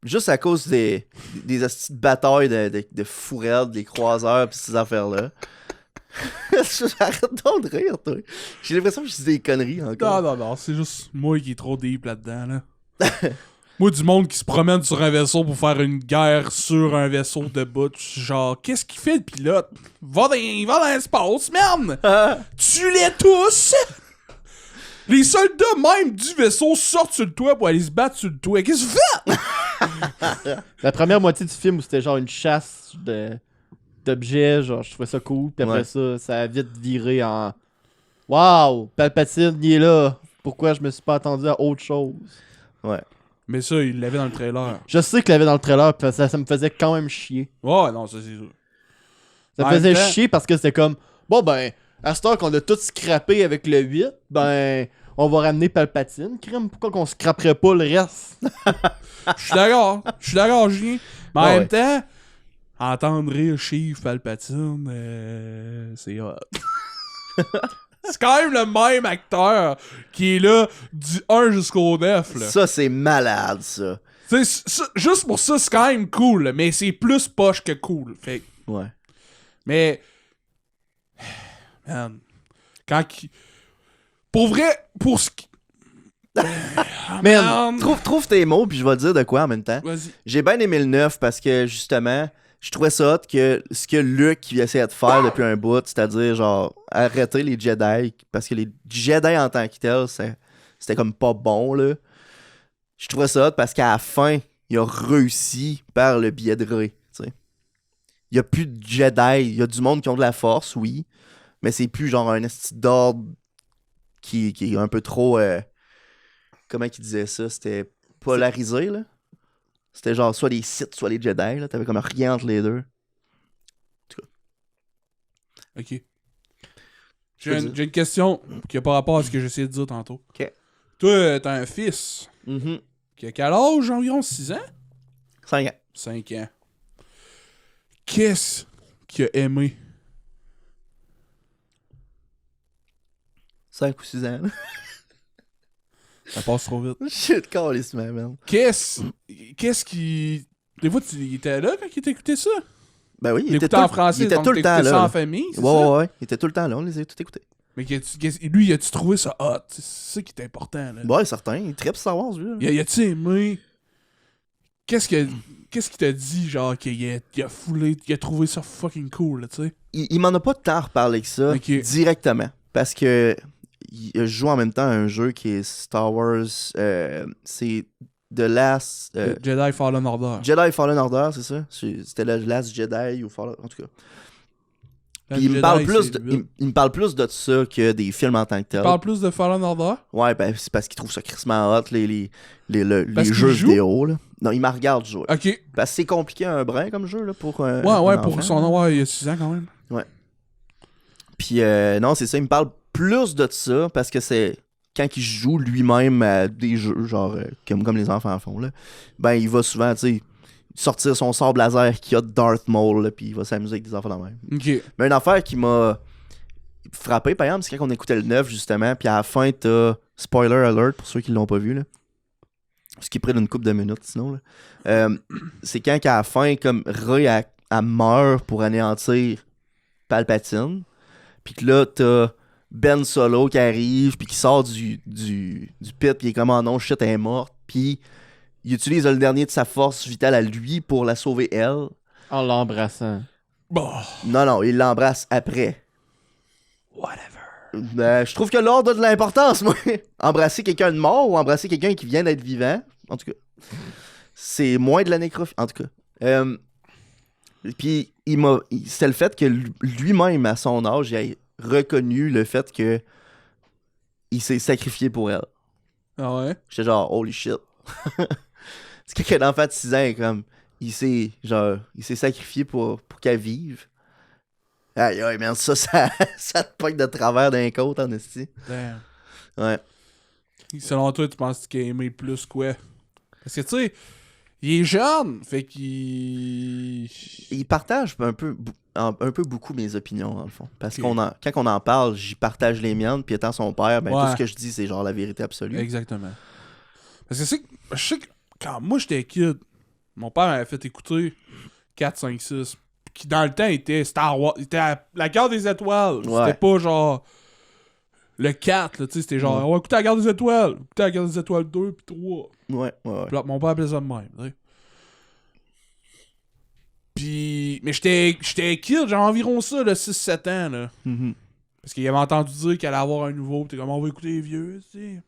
Juste à cause des hosties de batailles de fourrades, des croiseurs, pis ces affaires-là. Arrête donc de rire, toi. J'ai l'impression que je dis des conneries encore. Non, c'est juste moi qui est trop deep là-dedans, là. Moi, du monde qui se promène sur un vaisseau pour faire une guerre sur un vaisseau de bout, je suis genre, qu'est-ce qu'il fait le pilote? Va dans l'espace, merde! Tue-les tous! Les soldats même du vaisseau sortent sur le toit pour aller se battre sur le toit. Qu'est-ce que tu fais? La première moitié du film où c'était genre une chasse d'objets, genre je trouvais ça cool. Puis après ça a vite viré en Waouh, Palpatine, il est là. Pourquoi je me suis pas attendu à autre chose? Ouais. Mais ça, il l'avait dans le trailer. Je sais qu'il l'avait dans le trailer, puis ça me faisait quand même chier. Ouais, non, ça c'est sûr. Ça En me faisait même temps- chier parce que c'était comme bon ben, à cette heure qu'on a tout scrappé avec le 8, ben on va ramener Palpatine. Crime, pourquoi qu'on scraperait pas le reste? Je suis d'accord, Julien. Mais en Ouais, même temps, entendre rire Chief Palpatine, c'est hot. C'est quand même le même acteur qui est là du 1 jusqu'au 9. Là. Ça, c'est malade, ça. Tu sais, juste pour ça, c'est quand même cool, là, mais c'est plus poche que cool. Fait. Ouais. Mais. Man. Pour vrai, pour ce qui. Man, Trouve tes mots, puis je vais te dire de quoi en même temps. Vas-y. J'ai bien aimé le 9 parce que, justement, je trouvais ça hot que ce que Luke essayait de faire depuis un bout, c'est-à-dire, genre, arrêter les Jedi, parce que les Jedi en tant que tel, c'était comme pas bon, là. Je trouvais ça hot parce qu'à la fin, il a réussi par le biais de Rey, tu sais. Il y a plus de Jedi, il y a du monde qui ont de la force, oui, mais c'est plus genre un esti d'ordre qui est un peu trop... comment il disait ça? C'était polarisé, là. C'était genre soit les Sith, soit les Jedi, là. T'avais comme rien entre les deux. Ok. J'ai une question qui a pas rapport à ce que j'essayais de dire tantôt. Ok. Toi, t'as un fils Mhm. qui a quel âge? Environ 6 ans? 5 ans. 5 ans. Qu'est-ce qu'il a aimé? 5 ou 6 ans, là. Ça passe trop vite. Shit, calissement, man. Qu'est-ce qui... Des fois, il était là quand il t'écoutait ça? Ben oui, Il écoutait en français, il était donc tout le temps t'écoutais là. ça en là. famille, c'est Ouais, ça? ouais, ouais. Il était tout le temps là, on les a tout écoutés. Mais lui, as-tu trouvé ça hot? C'est ça qui est important, là. Ouais, certain. Il tripe Star Wars, lui. Là. Y a-tu aimé? Qu'est-ce qu'il t'a dit, genre, qu'il a foulé, qu'il a trouvé ça fucking cool, là, tu sais? Il m'en a pas tant reparlé que ça directement. Parce que il joue en même temps à un jeu qui est Star Wars. C'est The Last. Jedi Fallen Order. Jedi Fallen Order, c'est ça? C'était le Last Jedi ou Fallen. En tout cas. Puis il me parle plus de ça que des films en tant que tel. Il parle plus de Fallen Order? Ouais, ben c'est parce qu'il trouve ça crissement hot, les qu'il jeux joue? vidéo. Là. Non, il me regarde jouer. Ok. Parce que c'est compliqué un brin comme jeu là, pour un pour enfant, son nom, ouais, il y a 6 ans quand même. Ouais. Puis non, c'est ça, il me parle plus de ça parce que c'est quand il joue lui-même à des jeux, genre comme les enfants font, là, ben il va souvent, tu sais, sortir son sable laser qui a Darth Maul, là, puis il va s'amuser avec des enfants dans le même. Ok. Mais une affaire qui m'a frappé, par exemple, c'est quand on écoutait le 9, justement, puis à la fin, t'as spoiler alert pour ceux qui l'ont pas vu, là. Ce qui est près d'une couple de minutes, sinon, là. C'est quand à la fin, comme Rey, elle meurt pour anéantir Palpatine, puis que là, t'as Ben Solo qui arrive, puis qui sort du pit, puis il est comme, oh non, shit, elle est morte, puis il utilise le dernier de sa force vitale à lui pour la sauver elle. En l'embrassant. Bon. Non, il l'embrasse après. Whatever. Je trouve que l'ordre a de l'importance, moi. Embrasser quelqu'un de mort ou embrasser quelqu'un qui vient d'être vivant, en tout cas, c'est moins de la nécrophilie, en tout cas. Puis, c'était le fait que lui-même, à son âge, il a reconnu le fait que il s'est sacrifié pour elle. Ah ouais? J'étais genre, holy shit. C'est quelqu'un d'enfant de 6 ans, comme, il s'est sacrifié pour qu'elle vive. Aïe, aïe, man, ça te pogne de travers d'un côte, en esti. Damn. Ouais. Selon toi, tu penses qu'il a aimé plus quoi? Parce que, tu sais, il est jeune, fait qu'il... Il partage un peu beaucoup mes opinions, dans le fond. Parce que quand on en parle, j'y partage les miennes, puis étant son père, ben, tout ce que je dis, c'est genre la vérité absolue. Exactement. Parce que je sais que quand moi j'étais kid, mon père m'avait fait écouter 4, 5, 6, qui dans le temps était Star Wars, était la Guerre des Étoiles. Ouais. C'était pas genre le 4, là, tu sais, c'était genre, on va écouter la Guerre des Étoiles, écouter la Guerre des Étoiles 2 puis 3. Ouais. Puis là, mon père appelait ça de même, tu sais. Puis, mais j'étais kid, j'ai environ ça, là, 6-7 ans, là. Mhm. Parce qu'il avait entendu dire qu'il allait avoir un nouveau, pis t'es comme, on va écouter les vieux, tu sais.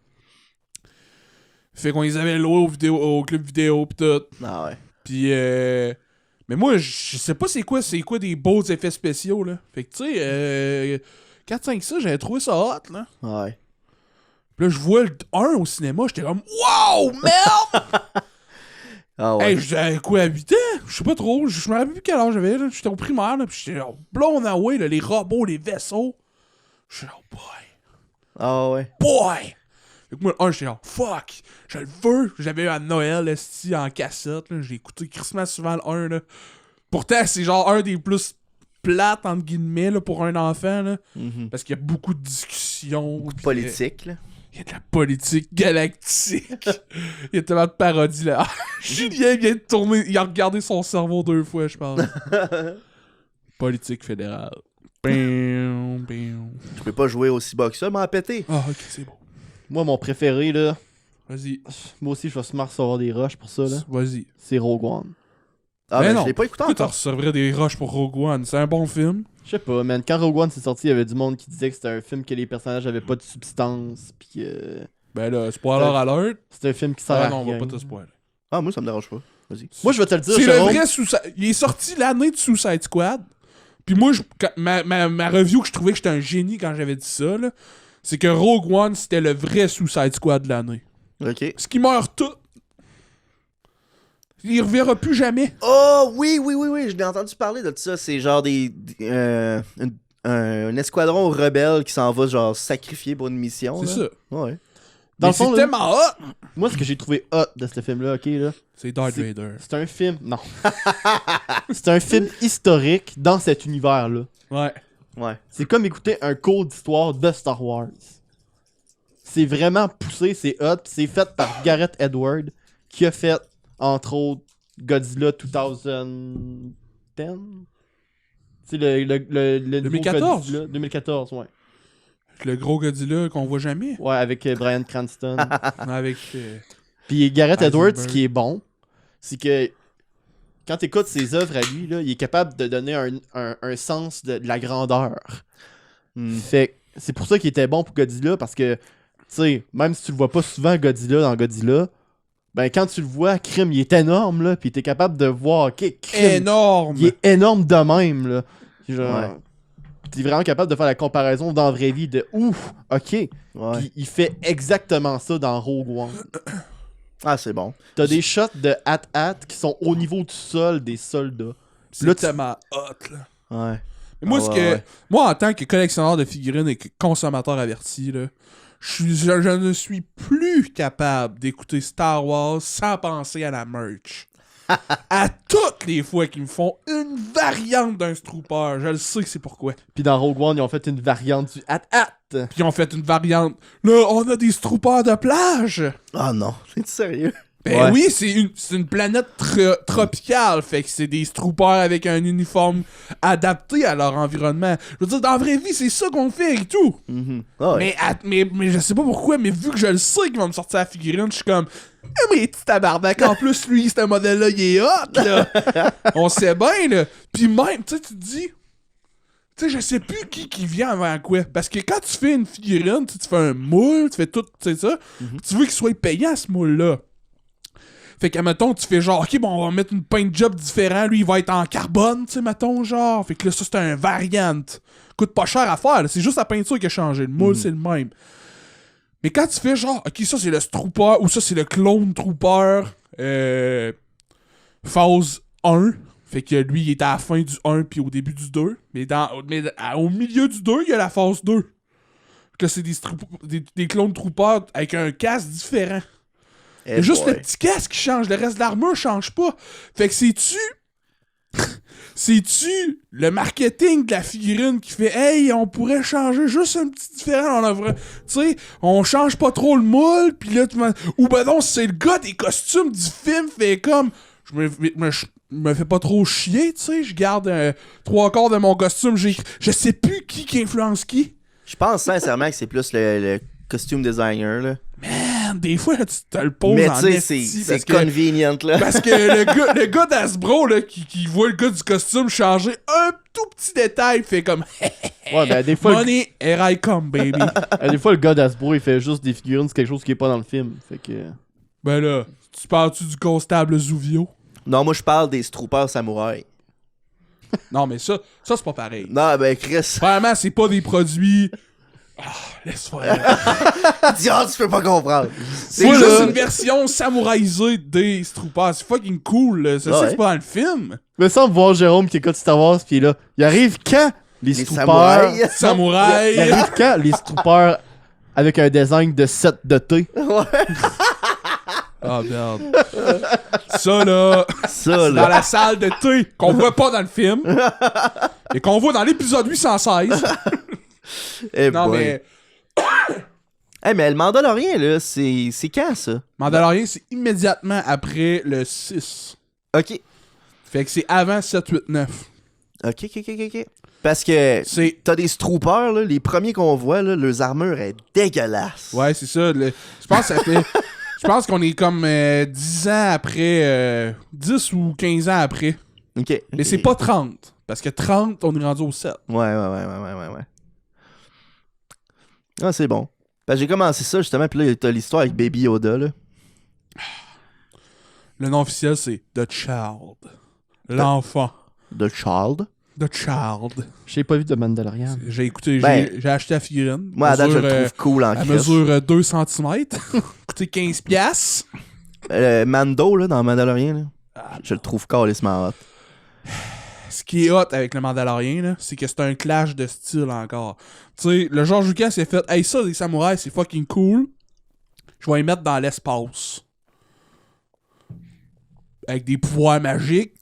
Fait qu'on les avait loués au club vidéo pis tout. Ah ouais. Pis mais moi, je sais pas c'est quoi des beaux effets spéciaux, là. Fait que tu sais, 4-5 ça, j'avais trouvé ça hot, là. Ouais. Pis là, je vois le 1 au cinéma, j'étais comme, wow, merde! Ah ouais. Hey, j'avais quoi, à 8 ans? Je sais pas trop, je me rappelle plus quel âge j'avais, là. J'étais au primaire, là, pis j'étais genre blown away, là, les robots, les vaisseaux. J'étais genre, Ah ouais. boy! Fait que moi, le 1, j'étais genre, fuck! Je le veux! J'avais eu à Noël, esti, en cassette, là. J'ai écouté Christmas souvent le 1, là. Pourtant, c'est genre un des plus plates, entre guillemets, là, pour un enfant, là. Mhm. Parce qu'il y a beaucoup de discussions. Puis, Politique, là. il y a de la politique galactique. Il y a tellement de parodies, là. Julien vient de tourner, il a regardé son cerveau 2 fois, je pense. Politique fédérale. Bam, bam. Je peux pas jouer aussi bas que ça, m'en péter. Ah, ok, c'est bon. Moi, mon préféré, là, Vas-y. moi aussi, je vais sûrement recevoir des rushs pour ça, là. Vas-y. C'est Rogue One. Ah Mais ben, non. je l'ai pas écouté Pourquoi t'en encore. recevrais des rushs pour Rogue One? C'est un bon film. Je sais pas, man. Quand Rogue One s'est sorti, il y avait du monde qui disait que c'était un film que les personnages avaient pas de substance, pis que Ben là, spoiler alert. c'était un film qui sert Ah à non, on rien. va pas te spoiler. Ah, moi, ça me dérange pas. Vas-y. Moi, je vais te le dire, C'est le Jérôme. vrai Suicide... Il est sorti l'année de Suicide Squad. Puis moi, ma review que je trouvais que j'étais un génie quand j'avais dit ça, là, c'est que Rogue One, c'était le vrai Suicide Squad de l'année. Ok. Parce qu'ils meurent tous. Il reverra plus jamais. Oh, oui, je l'ai entendu parler de ça. C'est genre un escadron rebelle qui s'en va, genre, sacrifier pour une mission. C'est là. ça. Ouais. Dans Mais le fond, c'est là, tellement hot. moi, ce que j'ai trouvé hot de ce film-là, ok, là, C'est Darth C'est- Vader. c'est un film... Non. C'est un film historique dans cet univers-là. Ouais. Ouais. C'est comme écouter un cours d'histoire de Star Wars. C'est vraiment poussé, c'est hot, pis c'est fait par Gareth Edwards, qui a fait, entre autres, Godzilla 2010. C'est le nouveau 2014? Godzilla. 2014, ouais. Le gros Godzilla qu'on voit jamais. Ouais, avec Bryan Cranston. Avec. Puis Gareth Heisenberg. Edwards, ce qui est bon, c'est que quand tu écoutes ses œuvres à lui, là, il est capable de donner un sens de la grandeur. Fait que c'est pour ça qu'il était bon pour Godzilla, parce que, tu sais, même si tu le vois pas souvent Godzilla dans Godzilla, ben quand tu le vois, crime, il est énorme, là, pis t'es capable de voir, ok, crime, Énorme! il est énorme de même, là. Genre, Ouais. t'es vraiment capable de faire la comparaison dans la vraie vie de ouf, ok. Ouais. Pis il fait exactement ça dans Rogue One. Ah, c'est bon. T'as des shots de hat qui sont au niveau du sol des soldats. C'est là, tu- tellement hot, là. Ouais. Mais moi, Ah, ce ouais, que, ouais. moi, en tant que collectionneur de figurines et que consommateur averti, là, je ne suis plus capable d'écouter Star Wars sans penser à la merch. À toutes les fois qu'ils me font une variante d'un Strooper, je le sais que c'est pourquoi. Puis dans Rogue One, ils ont fait une variante du hat. Puis ils ont fait une variante. Là, on a des Stroopers de plage. Ah non, t'es sérieux? Ben Ouais. oui, c'est une planète tropicale, fait que c'est des Stroopers avec un uniforme adapté à leur environnement. Je veux dire, dans la vraie vie, c'est ça qu'on fait et tout. Ah ouais. Mais je sais pas pourquoi, mais vu que je le sais qu'ils vont me sortir la figurine, je suis comme... Eh, mais petit tabarnak, en plus, lui, ce modèle-là, il est hot, là. On sait bien, là. Puis même, tu sais, tu te dis... Tu sais, je sais plus qui vient avant quoi. Parce que quand tu fais une figurine, tu fais un moule, tu fais tout, tu sais ça, tu veux qu'il soit payant, ce moule-là. Fait que, mettons, tu fais genre, ok, bon, on va mettre une paint job différent, lui, il va être en carbone, tu sais, mettons, genre. Fait que là, ça, c'est un variant. Coûte pas cher à faire, là. C'est juste la peinture qui a changé. Le moule, c'est le même. Mais quand tu fais genre, ok, ça, c'est le Strooper, ou ça, c'est le clone Trooper, phase 1. Fait que lui, il est à la fin du 1 puis au début du 2. Mais au milieu du 2, il y a la phase 2. Que c'est des clones Troopers avec un casque différent. Il y a juste le petit casque qui change, le reste de l'armure change pas. Fait que c'est-tu le marketing de la figurine qui fait hey, on pourrait changer juste un petit différent dans tu sais, on change pas trop le moule, pis là, ou ben non, c'est le gars des costumes du film, fait comme je me fais pas trop chier, tu sais, je garde 3/4 de mon costume, je sais plus qui influence qui. Je pense sincèrement que c'est plus le costume designer, là. Man, des fois, tu te le poses Mais en tu sais, esti, c'est parce que- convenient, là. Parce que le gars d'Asbro, là, qui voit le gars du costume changer un tout petit détail, fait comme Ouais, ben des fois, Money, here I come, baby. des fois, le gars d'Asbro, il fait juste des figurines, c'est quelque chose qui est pas dans le film. Fait que. Ben là, tu parles-tu du constable Zuvio? Non, moi, je parle des Stroopers samouraïs. Non, mais ça c'est pas pareil. Non, ben, Chris. Vraiment, c'est pas des produits... Ah, laisse faire. Dis, ah, tu peux pas comprendre. C'est Moi, juste là, une version samouraïsée des Troopers. C'est fucking cool, là. Ça, Ouais. c'est pas dans le film. Me semble voir Jérôme qui écoute Star Wars, pis là, il arrive quand les les Stroopers. samouraïs. Samouraï. Il arrive quand les Stroopers avec un design de 7 de thé. Ah, merde. Ça, là... Ça, Dans là. la salle de thé qu'on voit pas dans le film et qu'on voit dans l'épisode 816. Eh Non, boy. mais Hey, mais le Mandalorien, là, c'est quand, ça? Mandalorian, c'est immédiatement après le 6. Ok. Fait que c'est avant 7, 8, 9. Ok. Parce que C'est... t'as des Stroopers, là, les premiers qu'on voit, là, leurs armures est dégueulasse. Ouais, c'est ça. Je pense que ça fait... Je pense qu'on est comme 10 ans après... 10 ou 15 ans après. Ok. Mais c'est pas 30. Parce que 30, on est rendu au 7. Ouais. Ah, c'est bon. Ben, j'ai commencé ça, justement, puis là, t'as l'histoire avec Baby Yoda, là. Le nom officiel, c'est The Child. L'enfant. The Child. The Child. J'ai pas vu de Mandalorian. J'ai écouté... Ben, j'ai acheté la figurine. Moi, à date, je le trouve cool en Elle Christ. mesure 2 cm. Coûté 15 piastres. Mando, là, dans Mandalorien, là. Je le trouve calissement hot. Ce qui est hot avec le Mandalorian, là, c'est que c'est un clash de style encore. Tu sais, le George Lucas s'est fait « Hey, ça, des samouraïs, c'est fucking cool. Je vais les mettre dans l'espace. » Avec des pouvoirs magiques.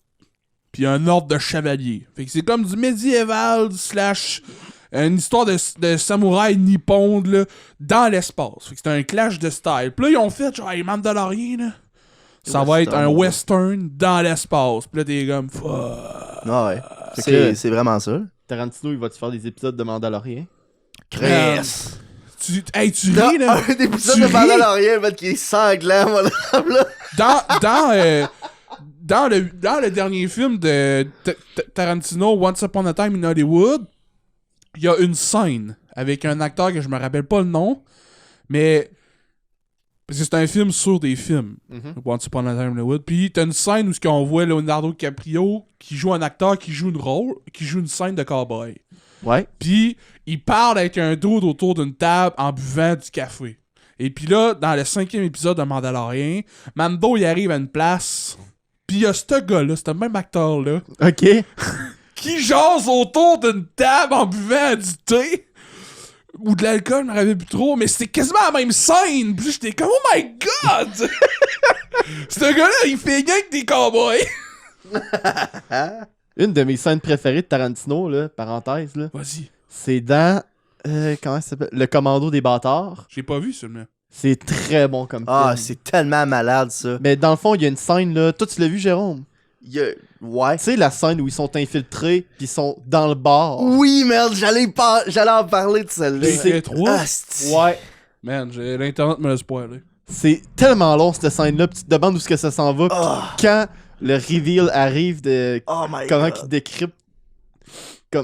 Puis un ordre de chevalier. Fait que c'est comme du médiéval / une histoire de samouraï nippon là, dans l'espace. Fait que c'est un clash de style. Puis là, ils ont fait genre, les Mandaloriens, là. Ça va être un western dans l'espace. Puis là, t'es comme, fuck. Ah ouais. Fait que- C'est vraiment ça. Tarantino, il va-tu faire des épisodes de Mandalorian? Chris! Tu ris, Dans là. un épisode Tu de ris? Mandalorian, mec, qui est sanglant, mon homme, là. Dans le dernier film de Tarantino, Once Upon a Time in Hollywood, il y a une scène avec un acteur que je me rappelle pas le nom, mais parce que c'est un film sur des films, Once Upon a Time in Hollywood. Puis t'as une scène où on voit Leonardo DiCaprio qui joue un acteur qui joue une scène de cowboy. Ouais. Puis il parle avec un dude autour d'une table en buvant du café. Et puis là, dans le 5e épisode de Mandalorian, Mando il arrive à une place, puis il y a ce gars-là, ce même acteur-là, Ok. qui jase autour d'une table en buvant du thé ou de l'alcool, je me rappelle plus trop, mais c'était quasiment la même scène. Puis j'étais comme, oh my god! Ce gars-là, il fait rien que des cowboys. Une de mes scènes préférées de Tarantino, là, parenthèse, là, Vas-y. c'est dans. Comment ça s'appelle? Le Commando des bâtards. J'ai pas vu celui-là. C'est très bon comme Ah, film. c'est tellement malade, ça. Mais dans le fond, il y a une scène, là. Toi, tu l'as vu, Jérôme? Ouais. Tu sais, la scène où ils sont infiltrés, puis ils sont dans le bar. Oui, merde, j'allais en parler de celle-là. C'est 3. Ah, c'est... Ouais. Man, l'internet me l'a spoilé. C'est tellement long, cette scène-là, puis tu te demandes où est-ce que ça s'en va. Puis Oh, quand le reveal arrive de oh my comment god. qu'ils décryptent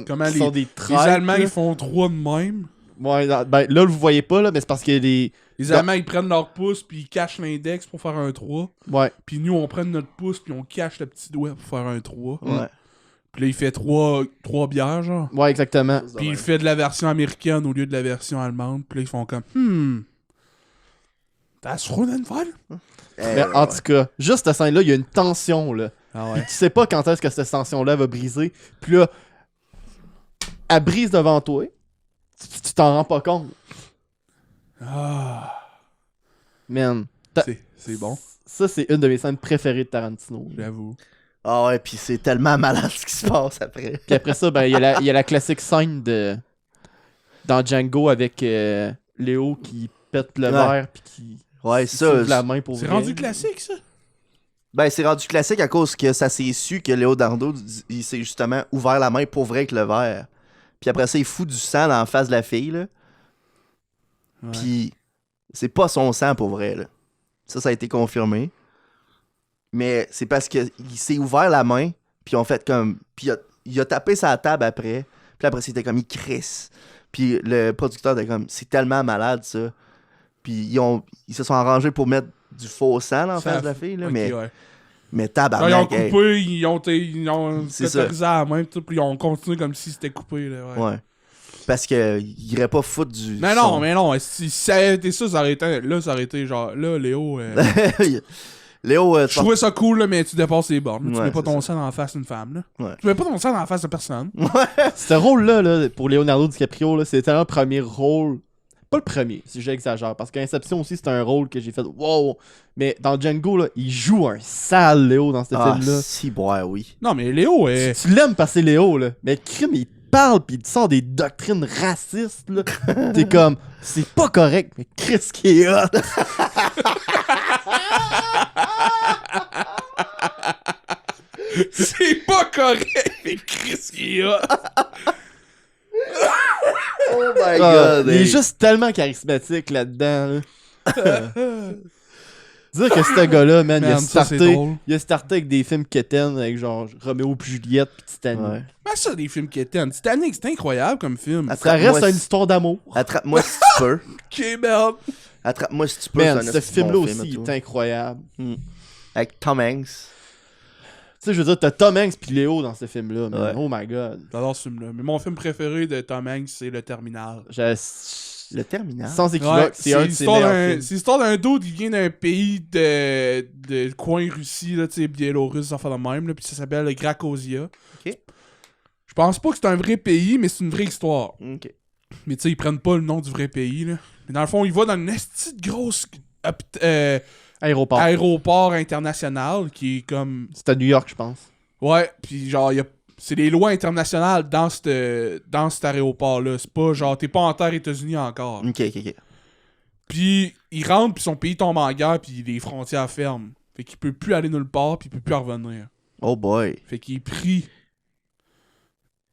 Comment qu'ils sont des Les traîtres. Allemands, là. ils font 3 de même. Ouais, ben là, vous voyez pas, là, mais c'est parce que les. Les Dans- Allemands, ils prennent leur pouce, puis ils cachent l'index pour faire un 3. Ouais. Puis nous, on prend notre pouce, puis on cache le petit doigt pour faire un 3. Ouais. Puis là, il fait 3 bières, genre. Ouais, exactement. Puis il fait de la version américaine au lieu de la version allemande. Puis là, ils font comme, that's running fun. Mais en tout cas, juste cette scène-là, il y a une tension, là. Ah Puis tu sais pas quand est-ce que cette tension-là va briser. Puis là, elle brise devant toi. Tu t'en rends pas compte. Ah, Man. c'est bon, Ça, c'est une de mes scènes préférées de Tarantino. j'avoue. Ah ouais, pis c'est tellement malade ce qui se passe après. Puis après ça, ben, il y a la classique scène de dans Django avec Léo qui pète le Ouais. verre puis qui Ouais, qui ça. s'ouvre la main pour C'est vrai. rendu classique, ça? Ben, c'est rendu classique à cause que ça s'est su que Leonardo, il s'est justement ouvert la main pour vrai avec le verre. Puis après ça, il fout du sang dans la face de la fille, là. Ouais. Puis c'est pas son sang pour vrai, là. Ça a été confirmé. Mais c'est parce qu'il s'est ouvert la main, puis on fait comme... Puis il a tapé sa table après. Puis après, c'était comme, il crisse. Puis le producteur était comme, c'est tellement malade, ça. Puis ils se sont arrangés pour mettre du faux sang dans la face de la fille, là. Ok, mais ouais. mais Quand tabarnak, ils ont hey. coupé, ils ont C'est cautérisé à la main, tout, puis ils ont continué comme si c'était coupé, là, ouais. Ouais. Parce que il irait pas foutre du Mais son. non, si ça avait été ça, ça aurait été genre, là, Léo, Léo, je trouvais ça cool, là, mais tu dépasses les bornes. Tu Ouais, mets pas c'est ton ça. sang dans la face d'une femme, là. Ouais. Tu mets pas ton sang dans la face de personne. Ce rôle-là, là, pour Leonardo DiCaprio, là, c'était un premier rôle. Pas le premier, si j'exagère, parce qu'Inception aussi, c'est un rôle que j'ai fait wow. Mais dans Django, là, il joue un sale Léo dans ce Ah, film-là. si, boy, oui. Non, mais Léo, Tu l'aimes parce que c'est Léo, là. Mais le crime, il parle pis il te sort des doctrines racistes, là. T'es comme, c'est pas correct, mais qu'est-ce qui est hot? c'est pas correct, mais Chris qui a. Oh my Ah, god. il est hey. juste tellement charismatique là-dedans, là. Dire que ce gars-là, man, Man, ça, c'est drôle. il a starté avec des films quétaines, avec genre Roméo puis Juliette pis Titanic. Ouais. Mais ça, des films Kéten. Titanic, c'est incroyable comme film. Ah, Ça reste Attrape-moi une si- histoire d'amour. Attrape-moi si tu peux. Ok, merde. Attrape-moi si tu peux. Man, c'est un ce esti de film-là bon aussi, film, il toi. est incroyable. Avec Tom Hanks. Tu sais, je veux dire, t'as Tom Hanks pis Léo dans ce film-là, man. Ouais. Oh my god. J'adore ce film-là. Mais mon film préféré de Tom Hanks, c'est Le Terminal. Le Terminal. Sans Ouais, équivoque, c'est un de ses l'histoire meilleurs d'un- films. c'est l'histoire d'un dude qui vient d'un pays de coin Russie, là, tu sais, Biélorusse, ça fait de même, là, puis ça s'appelle le Grakozia. Ok. Je pense pas que c'est un vrai pays, mais c'est une vraie histoire. Ok. Mais tu sais, ils prennent pas le nom du vrai pays, là. Mais dans le fond, il va dans une esti de grosse Aéroport. aéroport international qui est comme... C'est à New York, je pense. Ouais, puis genre, c'est des lois internationales dans cet aéroport-là. C'est pas genre, t'es pas en terre États-Unis encore. Ok. Puis il rentre, puis son pays tombe en guerre, puis les frontières ferment. Fait qu'il peut plus aller nulle part, puis il peut plus revenir. Oh boy. Fait qu'il est pris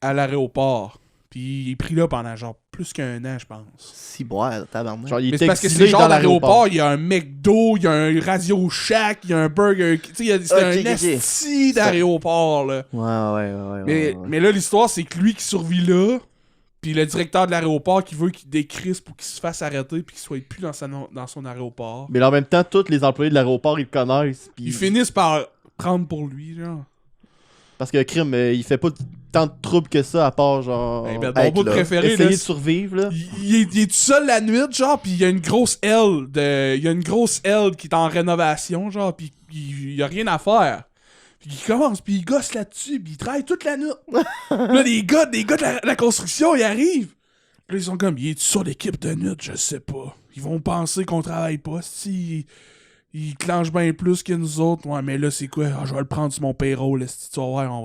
à l'aéroport. Puis il est pris là pendant genre plus qu'un an, je pense. Si, boire, tabarnak. Genre, il Mais était c'est parce que exilé c'est genre dans l'aéroport, il y a un McDo, il y a un Radio Shack, il y a un Burger King. Tu sais, c'est Ok, un ok, ok. esti d'aéroport, là. Ouais. Mais là, l'histoire, c'est que lui qui survit là, puis le directeur de l'aéroport qui veut qu'il décrisse pour qu'il se fasse arrêter puis qu'il soit plus dans son aéroport. Mais en même temps, tous les employés de l'aéroport, ils le connaissent. Puis... Ils finissent par prendre pour lui, genre. Parce que Crime, il fait pas tant de troubles que ça, à part genre. Ben, mon être bout là. préféré, essayer là, de survivre, là. il est tout seul la nuit, genre, pis il y a une grosse aile il y a une grosse aile qui est en rénovation, genre, pis il y a rien à faire. Pis il commence, pis il gosse là-dessus, pis il travaille toute la nuit. Là, les gars de la construction, ils arrivent. Là, ils sont comme, il est sur l'équipe de nuit, je sais pas. Ils vont penser qu'on travaille pas, si ils clenchent bien plus que nous autres. Ouais, mais là, c'est quoi? Ah, je vais le prendre sur mon payroll, si tu vas voir,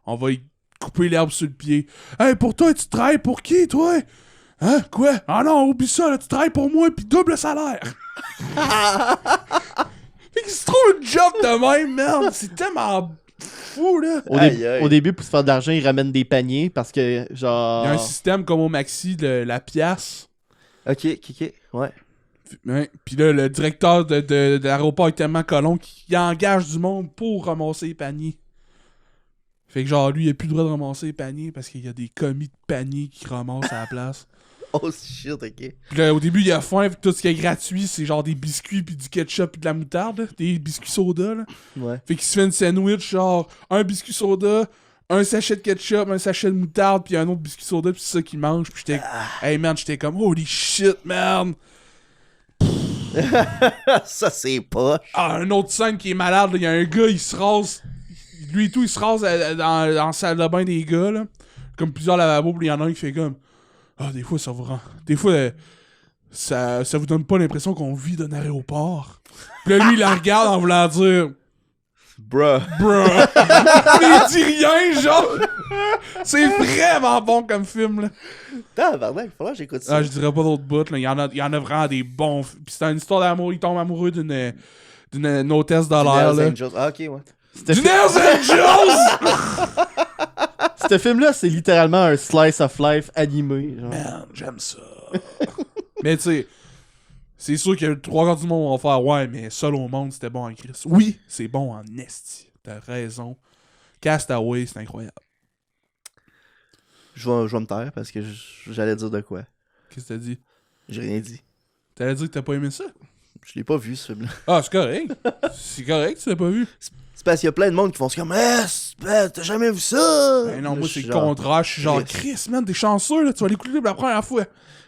on va y couper l'herbe sur le pied. Hey, pour toi, tu travailles pour qui, toi? Hein? Quoi? Ah non, oublie ça, là, tu travailles pour moi, pis double salaire. Fait qu'il se trouve une job de même, merde. C'est tellement fou, là. Au début, pour se faire de l'argent, ils ramènent des paniers parce que, genre. Il y a un système comme au Maxi de la pièce. Ok, ouais. Ouais. Puis là, le directeur de l'aéroport est tellement colon qu'il engage du monde pour ramasser les paniers. Fait que genre, lui, il a plus le droit de ramasser les paniers parce qu'il y a des commis de paniers qui ramassent à la place. Oh shit, ok. Puis là, au début, il a faim, puis tout ce qui est gratuit, c'est genre des biscuits, puis du ketchup, puis de la moutarde, là. Des biscuits soda, là. Ouais. Fait qu'il se fait une sandwich, genre, un biscuit soda, un sachet de ketchup, un sachet de moutarde, puis un autre biscuit soda, puis c'est ça qu'il mange. Puis j'étais... Hey, man, j'étais comme, holy shit, man! Ça, c'est pas. Ah, une autre scène qui est malade, il y a un gars, il se rase... Lui et tout, il se rase dans la salle de bain des gars, là. Comme plusieurs lavabos, puis il y en a un qui fait comme... Ah, des fois, ça vous rend... Des fois, ça vous donne pas l'impression qu'on vit d'un aéroport. Puis là, lui, il la regarde en voulant dire... Bruh. Mais il dit rien, genre. C'est vraiment bon comme film, là. Tabarnak, faudra que j'écoute ça. Ah, je dirais pas d'autres bouts, là. Il y en a vraiment des bons. Puis c'est une histoire d'amour. Il tombe amoureux d'une hôtesse de l'air, là. Angels. Ah, ok, ouais. Du Hells Angels! Ce film-là, c'est littéralement un slice of life animé. Genre. Man, j'aime ça. Mais tu sais, c'est sûr que 3/4 du monde vont faire ouais, mais Seul au monde, c'était bon en Christ. Oui, c'est bon en esti. T'as raison. Castaway, c'est incroyable. Je vais me taire parce que j'allais dire de quoi. Qu'est-ce que t'as dit? J'ai rien dit. T'allais dire que t'as pas aimé ça? Je l'ai pas vu, ce film-là. Ah, c'est correct. C'est correct, tu l'as pas vu. C'est parce qu'il y a plein de monde qui font comme t'as jamais vu ça? Ben non, Là, moi je c'est suis le genre, contraire. Je suis genre, Chris. Chris, man, t'es chanceux, là. Tu vas l'écouter pour la première fois.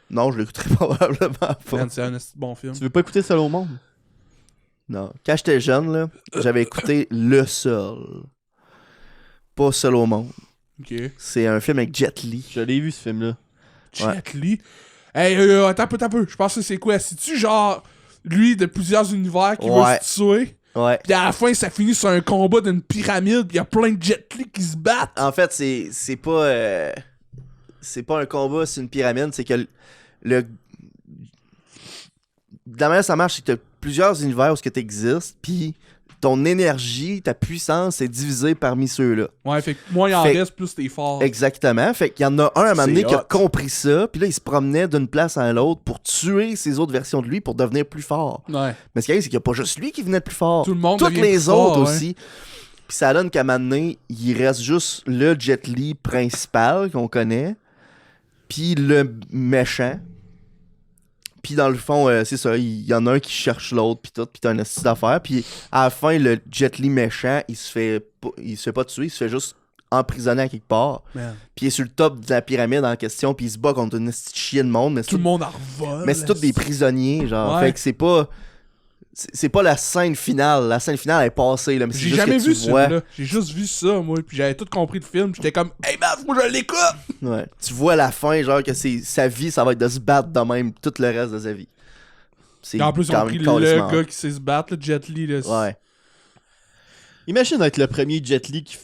Non, je l'écouterai probablement pas. Man, c'est un esti de bon film. Tu veux pas écouter Seul au monde? Non. Quand j'étais jeune, là, j'avais écouté Le Seul. Pas Seul au monde. Ok. C'est un film avec Jet Li. Je l'ai vu, ce film-là. Jet Li. Hey, attends un peu. Je pense que c'est quoi? C'est-tu genre lui de plusieurs univers qui Ouais. veut se tuer? Ouais. Puis à la fin, ça finit sur un combat d'une pyramide. Pis y a plein de Jet Li qui se battent. En fait, c'est pas c'est pas un combat, c'est une pyramide, c'est que le de la manière que ça marche, c'est que t'as plusieurs univers où tu existes, puis ton énergie, ta puissance est divisée parmi ceux-là. Ouais, fait que moins il en Fait- reste, plus t'es fort. Exactement. Fait qu'il y en a un à un moment donné C'est qui a hot. compris ça, puis là, il se promenait d'une place à l'autre pour tuer ses autres versions de lui pour devenir plus fort. Ouais. Mais ce qui arrive, c'est qu'il n'y a pas juste lui qui venait plus fort. Tout le monde Toutes devient les plus autres fort, ouais. aussi. Puis ça donne qu'à un moment donné, il reste juste le Jet Li principal qu'on connaît, puis le méchant. Puis dans le fond, c'est ça, il y en a un qui cherche l'autre, puis tout, puis t'as un astuce d'affaires. Puis à la fin, le Jet Li méchant, il se fait pas tuer, il se fait juste emprisonner à quelque part. Man. Puis il est sur le top de la pyramide en question, puis il se bat contre une petite chienne de monde. Mais Tout le monde en revole. mais c'est tous des prisonniers, genre. Ouais. Fait que c'est pas la scène finale. La scène finale est passée, là. Mais c'est J'ai juste jamais que vu tu ça, vois. là. J'ai juste vu ça, moi. Puis j'avais tout compris le film. J'étais comme, hey man, faut que je l'écoute. Ouais. Tu vois à la fin, genre, que sa vie, ça va être de se battre de même tout le reste de sa vie. C'est Et en plus, ils quand ont même pris calissement. le gars qui sait se battre, le Jet Li. Là. Ouais. Imagine être le premier Jet Li qui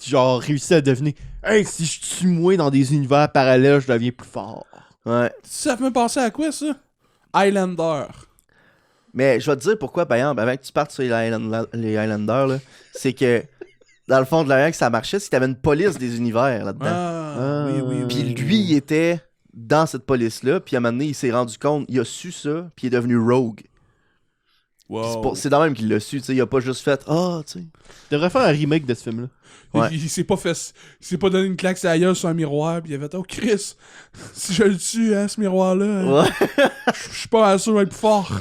genre, réussit à devenir hey, si je tue moi dans des univers parallèles, je deviens plus fort. Ouais. Ça fait me penser à quoi, ça? Highlander. Mais je vais te dire pourquoi, par exemple, avant que tu partes sur les Highlanders, là, c'est que, dans le fond de la manière que ça marchait, c'est que t'avais une police des univers là-dedans. Ah, oui. Puis lui, il était dans cette police-là, puis à un moment donné, il s'est rendu compte, il a su ça, puis il est devenu rogue. Wow. C'est dans même qu'il l'a su, tu sais, il a pas juste fait « Ah, tu sais. » Il devrait faire un remake de ce film-là. Ouais. Il s'est pas fait. Il s'est pas donné une claque sur la gueule sur un miroir, pis il a fait, oh Chris, si je le tue, hein, ce miroir-là, hein, Ouais. je suis pas sûr d'être plus fort.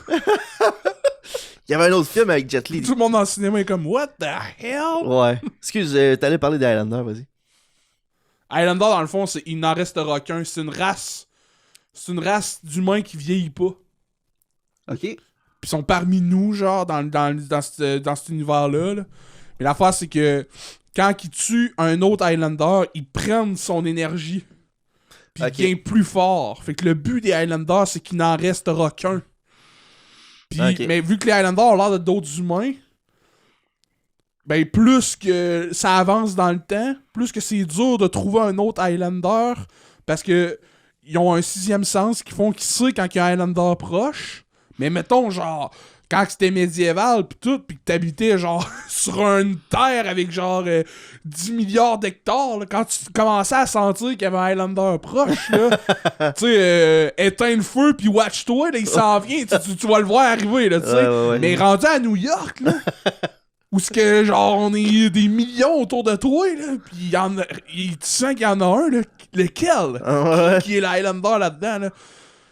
Il y avait un autre film avec Jet Li. Tout le monde dans le cinéma est comme, what the hell? Ouais. Excuse, t'allais parler d'Highlander, vas-y. Highlander, dans le fond, il n'en restera qu'un. C'est une race. C'est une race d'humains qui vieillit pas. Ok. Pis ils sont parmi nous, genre, dans cet univers-là. Là. Mais l'affaire, c'est que quand ils tuent un autre Highlander, ils prennent son énergie. Pis Ok. il devient plus fort. Fait que le but des Highlanders, c'est qu'il n'en restera qu'un. Pis, Ok. mais vu que les Highlanders ont l'air de d'autres humains, ben plus que ça avance dans le temps, plus que c'est dur de trouver un autre Highlander, parce que ils ont un sixième sens qui font qu'ils savent quand il y a un Highlander proche. Mais mettons, genre, quand c'était médiéval pis tout, pis que t'habitais, genre, sur une terre avec, genre, 10 milliards d'hectares, là, quand tu commençais à sentir qu'il y avait un Highlander proche, là, tu sais, éteins le feu pis watch-toi, là, il s'en vient, tu vas le voir arriver, là, tu sais. Ouais. Mais rendu à New York, là, où ce que, genre, on est des millions autour de toi, là, pis tu sens qu'il y en a un, là, lequel? Ouais. Qui est l'Highlander là-dedans, là.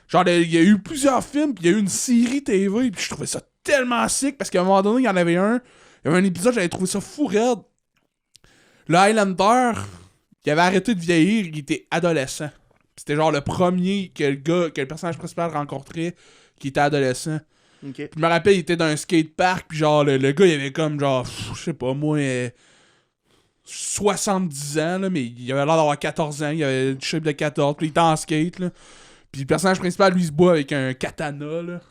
Genre, il y a eu plusieurs films, puis il y a eu une série TV, puis je trouvais ça tellement sick, parce qu'à un moment donné, il y en avait un, il y avait un épisode, j'avais trouvé ça fou raide. Le Highlander, il avait arrêté de vieillir, il était adolescent. C'était genre le premier que le personnage principal rencontrait, qui était adolescent. Ok. Puis je me rappelle, il était dans un skatepark, puis genre, le gars, il avait comme, genre, je sais pas, moi, 70 ans, là, mais il avait l'air d'avoir 14 ans, il avait une shape de 14, puis il était en skate, là. Puis le personnage principal, lui, il se bat avec un katana, là.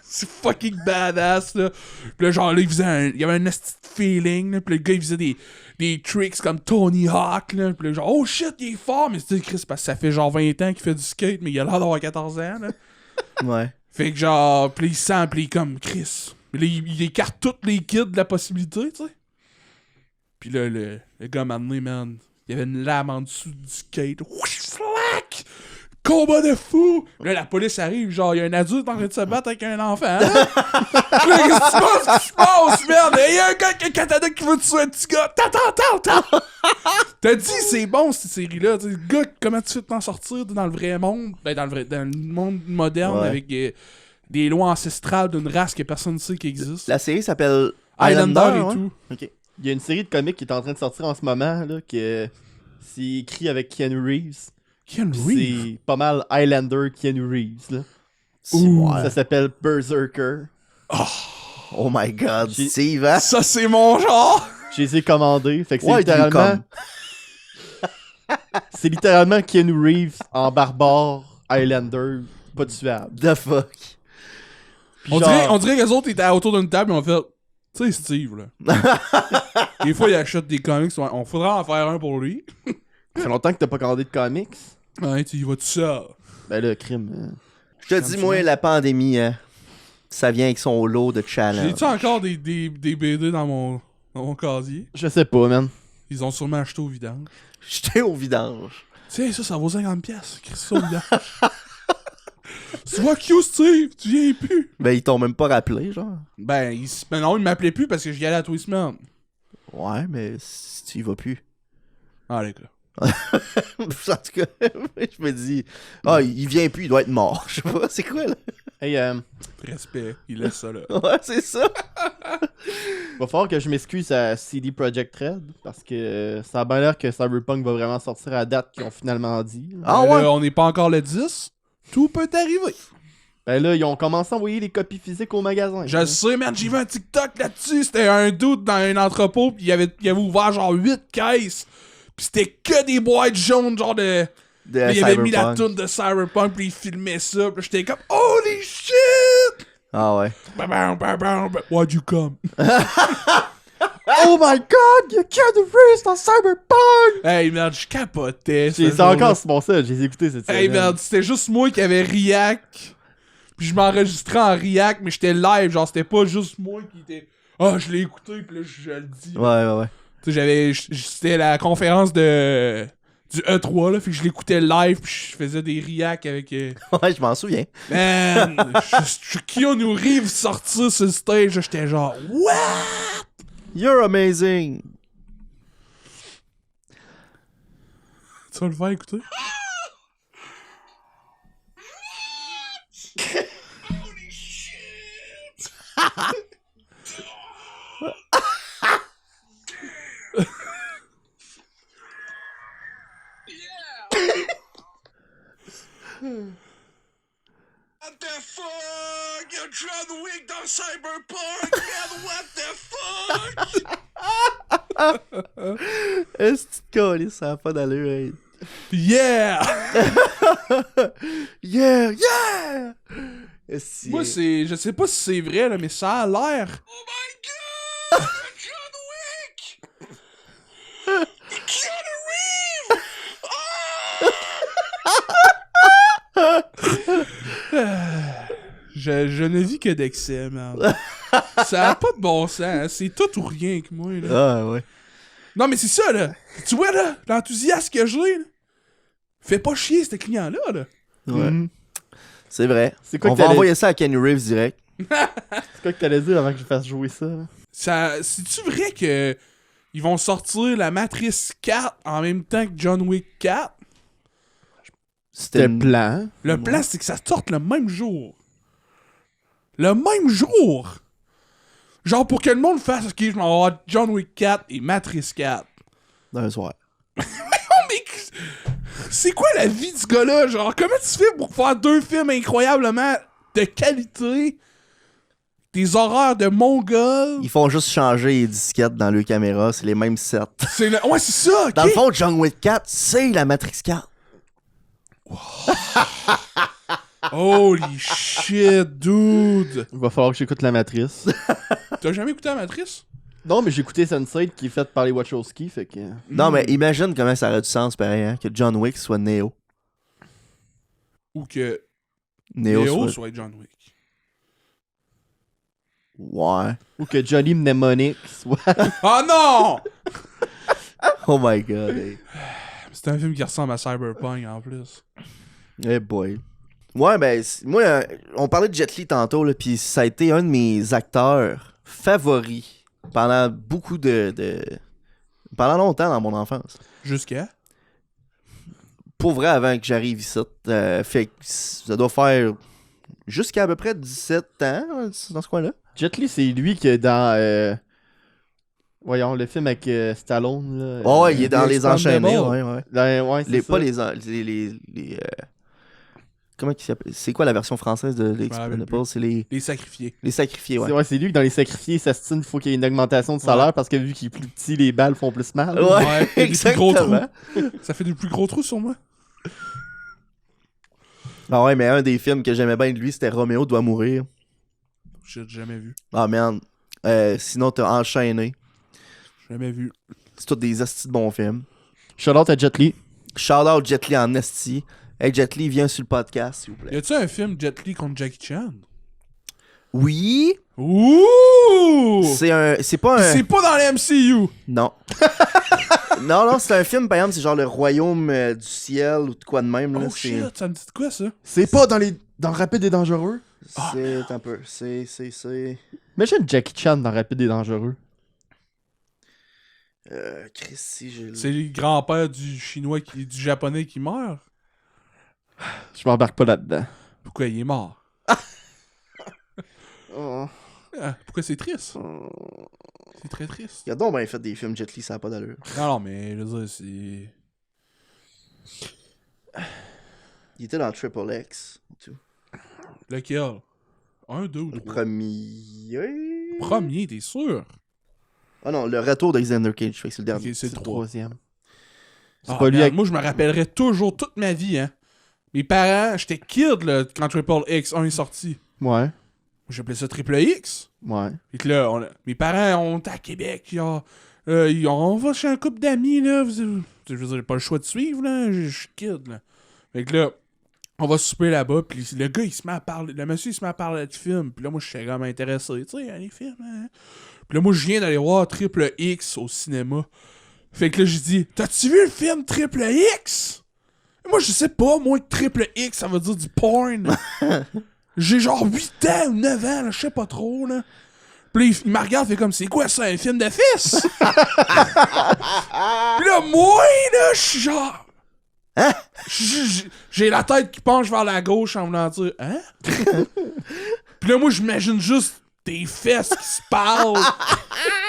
C'est fucking badass, là. Puis là, genre, là, il y avait un esti de feeling, là. Puis le gars, il faisait des tricks comme Tony Hawk, là. Puis là, genre, oh shit, il est fort. Mais c'est Chris, parce que ça fait genre 20 ans qu'il fait du skate, mais il a l'air d'avoir 14 ans, là. Ouais. Fait que genre, puis il sent, puis il est comme Chris. Mais là, il écarte toutes les kids de la possibilité, tu sais. Puis là, le gars m'a amené, man. Il y avait une lame en dessous du skate. Whoosh, slack! Combat de fou! Là, la police arrive, genre, il y a un adulte en train de se battre avec un enfant. Hein? Là, qu'est-ce qui se passe, merde? Il y a un gars qui a un katana qui veut tuer un petit gars. Attends! T'as dit, c'est bon, cette série-là. T'sais, gars, comment tu fais de t'en sortir dans le vrai monde? Ben, dans le monde moderne, Ouais. avec des lois ancestrales d'une race que personne ne sait qui existe. La série s'appelle Highlander et ouais. tout. Ok. Il y a une série de comics qui est en train de sortir en ce moment, là, que c'est écrit avec Keanu Reeves. Keanu Puis Reeves. c'est pas mal Highlander Keanu Reeves, là. Ouh. Ça s'appelle Berserker. Oh my god, J'ai- Steve, hein? Ça, c'est mon genre! Je les ai commandés. Fait que c'est Why do you littéralement... come? C'est littéralement Keanu Reeves en barbare Highlander, pas tuable. The fuck? Puis On genre- dirait que les autres étaient autour d'une table et on fait. Tu sais, Steve, là. Des fois, il achète des comics. On faudra en faire un pour lui. Ça fait longtemps que t'as pas commandé de comics. Ouais, tu y vas tout seul. Ben là, crime. Je te dis, moi, la pandémie, hein, ça vient avec son lot de challenges. J'ai-tu encore des BD dans mon casier? Je sais pas, man. Ils ont sûrement acheté au vidange. J'étais au vidange. Tiens, ça vaut 50$. Qu'est-ce ça au vidange? Tu vois, Q, Steve, tu viens plus. Ben, ils t'ont même pas rappelé, genre. Ben non, il m'appelait plus parce que j'y allais à tous les semaines. Ouais, mais si tu y vas plus. Ah, les gars. En tout cas, je me dis, il vient plus, il doit être mort. Je sais pas, c'est quoi, là? Hey, Respect, il laisse ça là. Ouais, c'est ça. va falloir que je m'excuse à CD Projekt Red parce que ça a bien l'air que Cyberpunk va vraiment sortir à la date qu'ils ont finalement dit. Ah Mais ouais? là, on n'est pas encore le 10. Tout peut arriver. Ben là, ils ont commencé à envoyer les copies physiques au magasin. Je sais, man, j'ai vu un TikTok là-dessus. C'était un dude dans un entrepôt, pis il avait ouvert genre 8 caisses. Pis c'était que des boîtes jaunes, genre de. De Là, il avait mis la Cyberpunk. toune de Cyberpunk, pis il filmait ça. Pis j'étais comme, holy shit! Ah ouais. Why'd you come? Oh my god, il y a Keanu Reeves dans Cyberpunk! Hey, merde, je capotais. ce C'est jour-là. encore sur mon sel, j'ai écouté cette Hey, semaine. merde, c'était juste moi qui avait React. Puis je m'enregistrais en React, mais j'étais live. Genre, c'était pas juste moi qui était. Ah, je l'ai écouté, pis là, je le dis. Ouais. Tu sais, c'était la conférence de du E3, là. Fait que je l'écoutais live, puis je faisais des reacts avec... Ouais, je m'en souviens. Man, Keanu Reeves sortir sur le stage, là, j'étais genre, what? You're amazing! Tu vas le faire écouter? What the fuck? You're John Wick dans Cyberpunk? Man, what the fuck? Est-ce que tu te ça a pas d'allure, hey. Yeah! Yeah! Yeah! Est-ce que- Moi, je sais pas si c'est vrai, là, mais ça a l'air. Oh my god! John Wick! Keanu Reeves! Je ne vis que d'excès, man. Ça a pas de bon sens, hein. C'est tout ou rien que moi, là. Ah, ouais. Non, mais c'est ça, là. Tu vois, là, l'enthousiasme que j'ai, là. Fais pas chier, ce client-là, là. Ouais. Mhm. C'est vrai. C'est quoi On que va t'allais- envoyer ça à Kenny Reeves direct. C'est quoi que t'allais dire avant que je fasse jouer ça? Là? C'est-tu vrai que ils vont sortir la Matrice 4 en même temps que John Wick 4? C'était une- le plan. Le plan, c'est que ça sorte le même jour. Le même jour! Genre pour que le monde fasse, ok, je m'en vais avoir John Wick 4 et Matrice 4. D'un soir. Oh, mais c'est quoi la vie de ce gars-là? Genre, comment tu fais pour faire deux films incroyablement de qualité? Des horreurs de mongol? Ils font juste changer les disquettes dans le caméra, c'est les mêmes sets. Ouais, c'est ça, ok? Dans le fond, John Wick 4, c'est la Matrix 4. Holy shit, dude! Il va falloir que j'écoute la matrice. T'as jamais écouté la Matrice? Non, mais j'ai écouté Sunset qui est faite par les Wachowski, fait que... Non, mais imagine comment ça aurait du sens, pareil, hein, que John Wick soit Neo. Ou que Neo, Neo soit... soit John Wick. Ouais. Ou que Johnny Mnemonic soit... Oh non! Oh my god, hey. C'est un film qui ressemble à Cyberpunk en plus. Hey boy. Ouais, ben, moi, on parlait de Jet Li tantôt, là, pis ça a été un de mes acteurs favoris pendant beaucoup pendant longtemps dans mon enfance. Jusqu'à? Pour vrai, avant que j'arrive ici, fait que ça doit faire jusqu'à à peu près 17 ans, dans ce coin-là. Jet Li, c'est lui qui est dans... Voyons, le film avec Stallone, là. Oh, ouais, il est dans Les Expendables. Enchaînés, ouais. Ouais, c'est Les, ça. pas les comment il s'appelle? C'est quoi la version française de rappelle Expendables? plus. C'est les Sacrifiés. sacrifiés, ouais. C'est lui que dans les sacrifiés, ça se tient, il faut qu'il y ait une augmentation de salaire parce que vu qu'il est plus petit, les balles font plus mal. Ouais, il y a des plus gros exactement. Ça fait des plus gros trous sur moi. Ah ouais, mais un des films que j'aimais bien de lui, c'était Roméo doit mourir. J'ai jamais vu. Ah man. Sinon, t'as Enchaîné. Jamais vu. C'est tous des astis de bons films. Shout out à Jet Li. Shout out Jet Li en esti. Hey, Jet Li, viens sur le podcast, s'il vous plaît. Y a-tu un film Jet Li contre Jackie Chan? Oui. Ouh! C'est pas un... C'est pas dans les MCU! Non. non, c'est un film, par exemple, c'est genre Le Royaume du Ciel ou de quoi de même. Là. Oh shit, ça me dit de quoi ça? C'est pas dans Rapide et Dangereux? C'est un peu... C'est... Imagine Jackie Chan dans Rapide et Dangereux. Chris, si j'ai... C'est le grand-père du chinois du japonais qui meurt? Je m'embarque pas là-dedans. Pourquoi il est mort? Oh. Ah, pourquoi c'est triste? C'est très triste. Il a donc bien fait des films Jet Li, ça a pas d'allure. Non, mais je veux dire, c'est... Il était dans Triple X. et tout. Lequel? 1, 2 ou Le 3? premier... Premier, t'es sûr? Ah non, Le Retour d'Alexander Cage, fait que c'est le dernier. Ok, c'est le C'est le 3. troisième. C'est Ah, pas lui merde, avec... moi, je me rappellerai toujours toute ma vie, hein. Mes parents, j'étais kid, là, quand Triple X1 est sorti. Ouais. J'appelais ça Triple X. Ouais. Et que là, mes parents, on est à Québec, on va chez un couple d'amis, là. Je veux dire, j'ai pas le choix de suivre, là. Je suis kid, là. Fait que là, on va souper là-bas, puis le gars, il se met à parler, le monsieur, il se met à parler de films, puis là, moi, je suis vraiment intéressé, tu sais, les films, hein. Puis là, moi, je viens d'aller voir Triple X au cinéma. Fait que là, j'ai dit, t'as-tu vu le film Triple X? Moi, je sais pas, moi, Triple X, ça veut dire du porn. J'ai genre 8 ans ou 9 ans, là, je sais pas trop, là. Puis là, il me regarde, fait comme, c'est quoi ça, un film de fils? Puis là, moi, là, je suis genre... Hein? J'ai la tête qui penche vers la gauche en voulant dire, hein? Puis là, moi, j'imagine juste des fesses qui se parlent,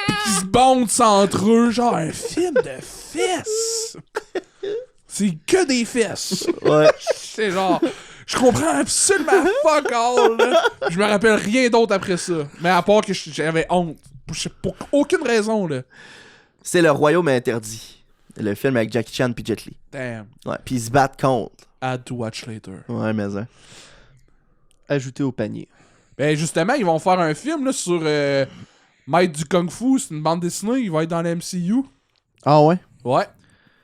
pis qui se bondent entre eux, genre un film de fesses. C'est que des fesses. Ouais. C'est genre, je comprends absolument fuck all, là. Je me rappelle rien d'autre après ça. Mais à part que j'avais honte. Pour aucune raison, là. C'est Le Royaume interdit. Le film avec Jackie Chan puis Jet Li. Damn. Ouais, puis ils se battent contre. Add to watch later. Ouais, mais ça. Ajouté au panier. Ben justement, ils vont faire un film là, sur Maître du Kung Fu. C'est une bande dessinée. Il va être dans la MCU. Ah ouais? Ouais.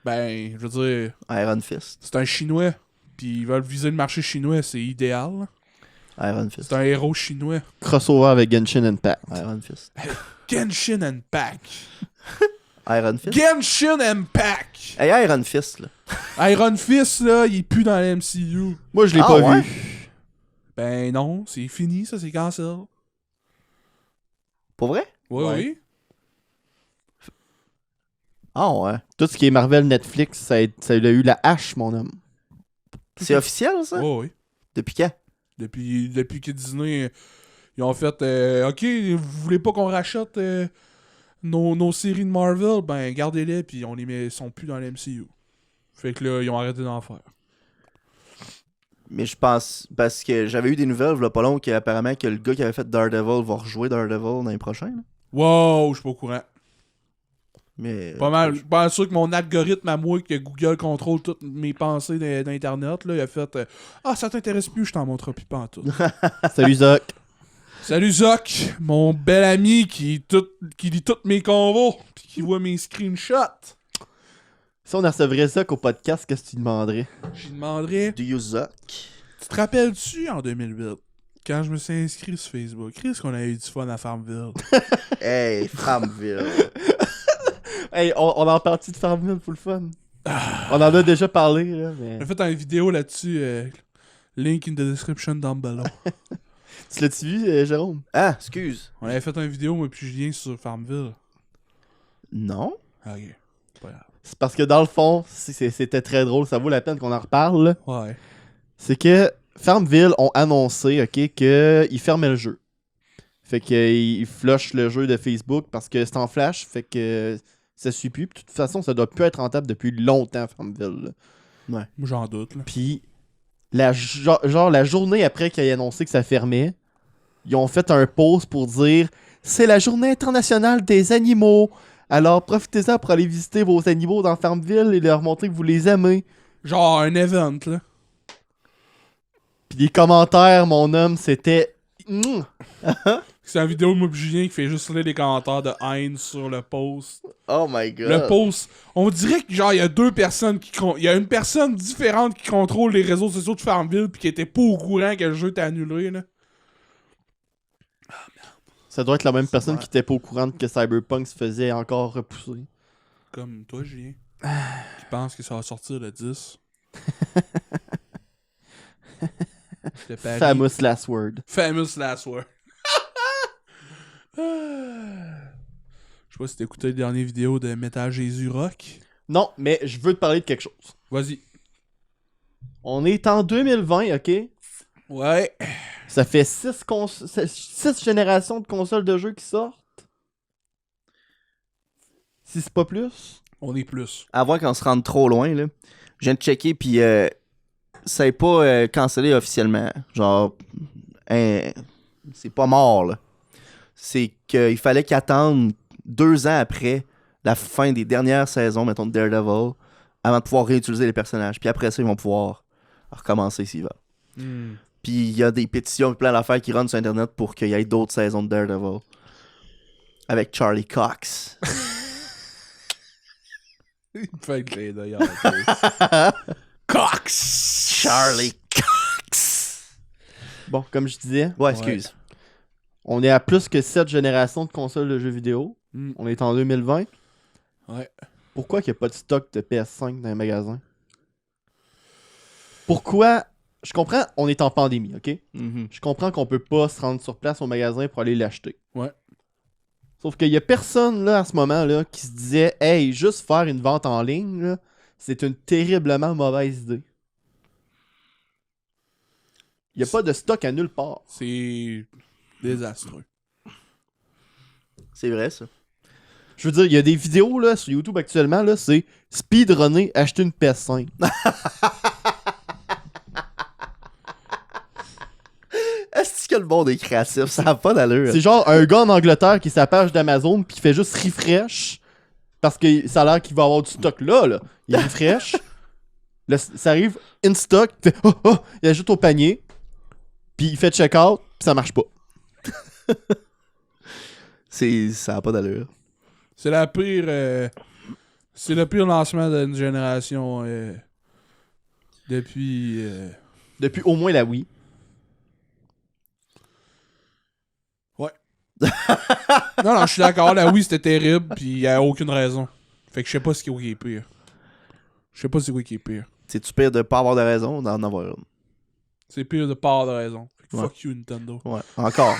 Ben, je veux dire, Iron Fist. c'est un Chinois. Puis ils veulent viser le marché chinois. C'est idéal. Là. Iron Fist. C'est un héros chinois. Crossover avec Genshin Impact. Iron Fist. Genshin Impact. Iron Fist. Genshin Impact. Hey, Iron Fist, là. Iron Fist, là, il est plus dans la MCU. Moi, je l'ai Ah pas ouais? vu. Ben non, c'est fini, ça, c'est cancel. Pour vrai? Oui, Ouais. oui. Ah ouais. Tout ce qui est Marvel Netflix, ça a eu la hache, mon homme. C'est officiel, ça? Oui, oui. Depuis quand? Depuis que Disney, ils ont fait OK, vous voulez pas qu'on rachète nos séries de Marvel? Ben, gardez-les, puis on les met, sont plus dans la MCU. Fait que là, ils ont arrêté d'en faire. Mais je pense, parce que j'avais eu des nouvelles, il y a pas long, qu'apparemment que le gars qui avait fait Daredevil va rejouer Daredevil l'année prochaine. Là. Wow, je suis pas au courant. Mais. Pas mal sûr que mon algorithme à moi, que Google contrôle toutes mes pensées d'Internet, là, il a fait ah, ça t'intéresse plus, je t'en montre plus pas en tout. Salut, Zoc. Salut Zoc, mon bel ami qui lit tous mes convos, puis qui voit mes screenshots. Si on recevrait Zoc au podcast, qu'est-ce que tu demanderais? J'y demanderais, Do you suck? tu te rappelles-tu en 2008, quand je me suis inscrit sur Facebook, Chris, qu'on a eu du fun à Farmville? Hey, Farmville. Hey, on en partit de Farmville pour le fun. On en a déjà parlé, là, mais... J'ai fait une vidéo là-dessus, link in the description down below. Tu l'as-tu vu, Jérôme? Ah, excuse. On avait fait une vidéo, moi puis Julien, sur Farmville. Non? Ok, pas grave. C'est parce que dans le fond, c'était très drôle, ça vaut la peine qu'on en reparle, là. Ouais. C'est que Farmville ont annoncé, ok, qu'ils fermaient le jeu. Fait qu'ils flushent le jeu de Facebook parce que c'est en flash, fait que ça suit plus. Puis de toute façon, ça doit plus être rentable depuis longtemps, Farmville, là. Moi, j'en doute, là. Puis, la journée après qu'ils aient annoncé que ça fermait, ils ont fait un post pour dire « C'est la journée internationale des animaux. Alors, profitez-en pour aller visiter vos animaux dans Farmville et leur montrer que vous les aimez. Genre un event, là. » Puis les commentaires, mon homme, c'était... C'est une vidéo de moi et Julien qui fait juste lire les commentaires de haine sur le post. Oh my god. Le post, on dirait que genre il y a deux personnes il y a une personne différente qui contrôle les réseaux sociaux de Farmville puis qui était pas au courant que le jeu était annulé, là. Ça doit être la même personne qui était pas au courant que Cyberpunk se faisait encore repousser. Comme toi, Julien. Qui pense que ça va sortir le 10. De Paris. Famous last word. Famous last word. Je sais pas si t'as écouté les dernières vidéos de Metal Jésus Rock. Non, mais je veux te parler de quelque chose. Vas-y. On est en 2020, ok? Ouais. Ça fait 6 générations de consoles de jeux qui sortent. Si c'est pas plus. On est plus. Avant qu'on se rende trop loin, là, je viens de checker, puis ça n'est pas cancellé officiellement. Genre, c'est pas mort, là. C'est qu'il fallait qu'ils attendent 2 ans après la fin des dernières saisons, mettons, de Daredevil, avant de pouvoir réutiliser les personnages. Puis après ça, ils vont pouvoir recommencer s'ils veulent. Puis il y a des pétitions et plein d'affaires qui rentrent sur Internet pour qu'il y ait d'autres saisons de Daredevil. Avec Charlie Cox. Il me fait un clin d'œil à la tête. Cox! Charlie Cox! Bon, comme je disais, Ouais, excuse. on est à plus que 7 générations de consoles de jeux vidéo. Mm. On est en 2020. Ouais. pourquoi il n'y a pas de stock de PS5 dans les magasins? Pourquoi? Je comprends, on est en pandémie, ok? Mhm. Je comprends qu'on peut pas se rendre sur place au magasin pour aller l'acheter. Ouais. Sauf qu'il y a personne là à ce moment-là qui se disait hey, juste faire une vente en ligne, là, c'est une terriblement mauvaise idée. Il n'y a pas de stock à nulle part. C'est désastreux. C'est vrai, ça. Je veux dire, il y a des vidéos là, sur YouTube actuellement, là, c'est speedrunner, acheter une PS5. Est-ce que le monde est créatif? Ça n'a pas d'allure. C'est genre un gars en Angleterre qui est sa page d'Amazon puis qui fait juste refresh parce que ça a l'air qu'il va avoir du stock là. Il refresh. Là, ça arrive in stock, il fait oh, il ajoute au panier. Puis il fait check-out, puis ça marche pas. Ça n'a pas d'allure. C'est la pire. C'est le pire lancement d'une génération depuis. Depuis au moins la Wii. Non, je suis d'accord. La Wii, c'était terrible, puis il n'y a aucune raison. Fait que je sais pas ce qui est pire. Je sais pas c'est quoi qui est pire. C'est-tu pire de pas avoir de raison ou d'en avoir une? C'est pire de pas avoir de raison. Fait que Ouais. fuck you, Nintendo. Ouais, encore.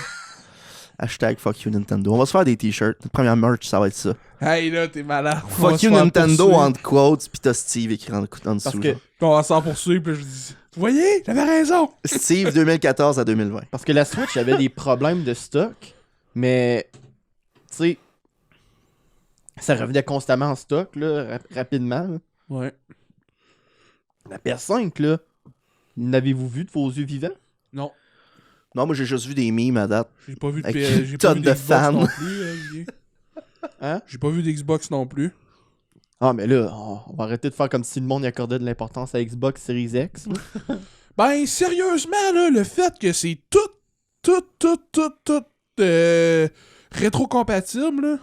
Hashtag fuck you Nintendo. On va se faire des t-shirts. Notre première merch, ça va être ça. Hey là, t'es malade. On va Fuck se you faire Nintendo poursuivre. entre quotes, pis t'as Steve écrit en dessous. Parce que, genre. Puis on va s'en poursuivre, puis je dis vous voyez, j'avais raison. Steve 2014 à 2020. parce que la Switch avait des problèmes de stock, mais tu sais, ça revenait constamment en stock là, rapidement. Là. Ouais. La PS5, là, n'avez-vous vu de vos yeux vivants? Non, Non, moi j'ai juste vu des memes à date. j'ai pas vu de Avec PS, une j'ai pas vu tonne de d'Xbox fans. non plus, Olivier. Hein? J'ai pas vu d'Xbox non plus. Ah, mais là, on va arrêter de faire comme si le monde y accordait de l'importance à Xbox Series X. là. Ben, sérieusement, là, le fait que c'est tout rétro-compatible, là,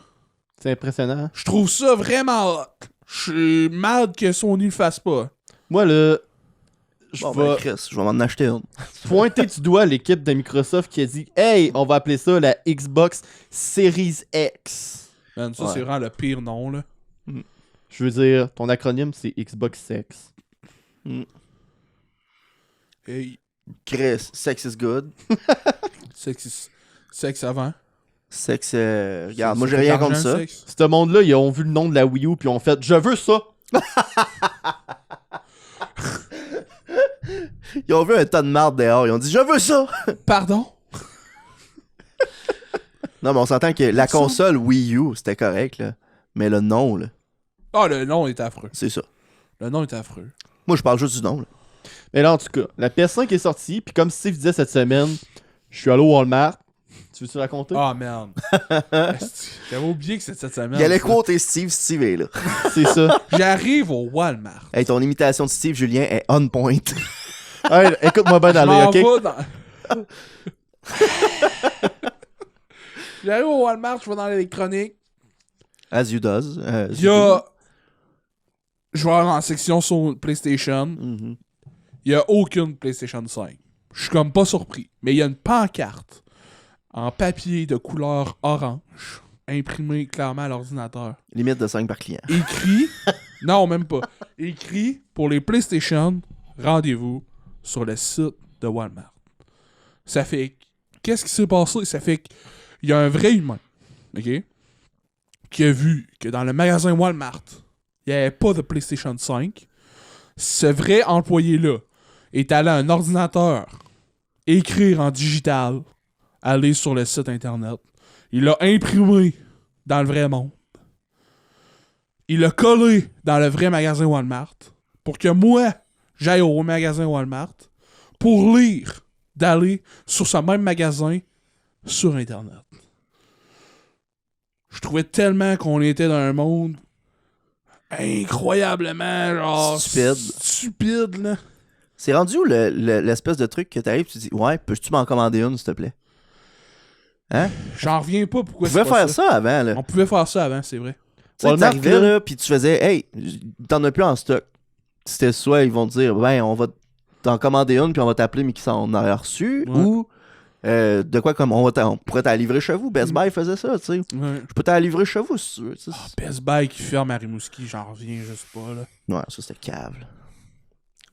C'est impressionnant. je trouve ça vraiment hot. Je suis mad que Sony le fasse pas. Moi, là, je Bon, vais ben Chris, je vais m'en acheter une. pointer du doigt l'équipe de Microsoft qui a dit hey, on va appeler ça la Xbox Series X. Man, ça, Ouais. c'est vraiment le pire nom, là. Je veux dire, ton acronyme, c'est Xbox X. Hey, Chris, sex is good. sexe avant. Sex, regarde, moi C'est j'ai rien l'argent, contre ça. le sexe. Ce monde-là, ils ont vu le nom de la Wii U puis ils ont fait je veux ça. Ils ont vu un tas de marde dehors, ils ont dit je veux ça! Pardon? Non, mais on s'entend que la console Wii U, c'était correct, là. Mais le nom, là, Ah, le nom est affreux. c'est ça. Le nom est affreux. Moi, je parle juste du nom, là. Mais là, en tout cas, la PS5 est sortie puis comme Steve disait cette semaine, je suis allé au Walmart. Tu veux-tu raconter? Ah, merde. Esti, j'avais oublié que c'était cette semaine. Il allait ça. quoter Steve, Steve est là. C'est ça. J'arrive au Walmart. Hey, ton imitation de Steve Julien est on point. Hey, écoute-moi bien Je d'aller, m'en ok? vais dans... J'arrive au Walmart, je vais dans l'électronique. As you does. Il y a... Je vais en section sur PlayStation. Mhm. Il y a aucune PlayStation 5. Je suis comme pas surpris. Mais il y a une pancarte en papier de couleur orange imprimée clairement à l'ordinateur. Limite de 5 par client. Écrit... non, même pas. Écrit pour les PlayStation, rendez-vous sur le site de Walmart. Ça fait... Qu'est-ce qui s'est passé? Ça fait qu'il y a un vrai humain, OK? Qui a vu que dans le magasin Walmart, il n'y avait pas de PlayStation 5. Ce vrai employé-là est allé à un ordinateur, écrire en digital, aller sur le site internet. Il l'a imprimé dans le vrai monde. Il l'a collé dans le vrai magasin Walmart pour que moi, j'aille au magasin Walmart pour lire d'aller sur ce même magasin sur Internet. Je trouvais tellement qu'on était dans un monde incroyablement genre stupide là. C'est rendu où l'espèce de truc que t'arrives et tu dis ouais, peux-tu m'en commander une, s'il te plaît? Hein? J'en reviens pas pourquoi Tu pouvais c'est pas faire ça avant, là. On pouvait faire ça avant, c'est vrai. Tu sais, Walmart, t'arrivais là. là, pis tu faisais hey, t'en as plus en stock. C'était soit ils vont te dire ben on va t'en commander une puis on va t'appeler mais qui s'en a reçu Ouais. ou De quoi comme on pourrait t'en livrer chez vous. Best Buy faisait ça, tu sais. Ouais. Je peux t'en livrer chez vous si tu veux. tu sais. Best Buy qui ferme à Rimouski, j'en reviens juste pas, là. Ouais, ça c'était cave. Là.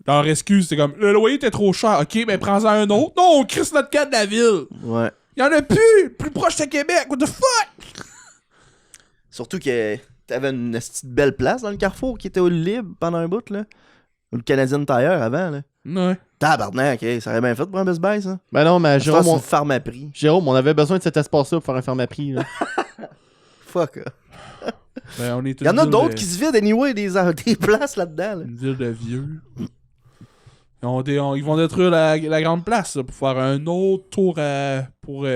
Leur excuse, c'est comme, le loyer était trop cher. Ok, mais prends-en un autre. Non, on crisse notre cas de la ville. Ouais. Y'en a plus proche de Québec. What the fuck? Surtout que t'avais une petite belle place dans le Carrefour qui était au libre pendant un bout, là. Ou le Canadian Tire avant, là. Ouais. Tabarnak, ça aurait bien fait pour un Best Buy, ça. Ben non, mais C'est une Jérôme, Pharmaprix. on avait besoin de cet espace-là pour faire un Pharmaprix. Là. Fuck. Ben, on est Il y en a d'autres qui se vident anyway des places là-dedans. Là. Une ville de vieux. Ils vont détruire la grande place là, pour faire un autre tour pour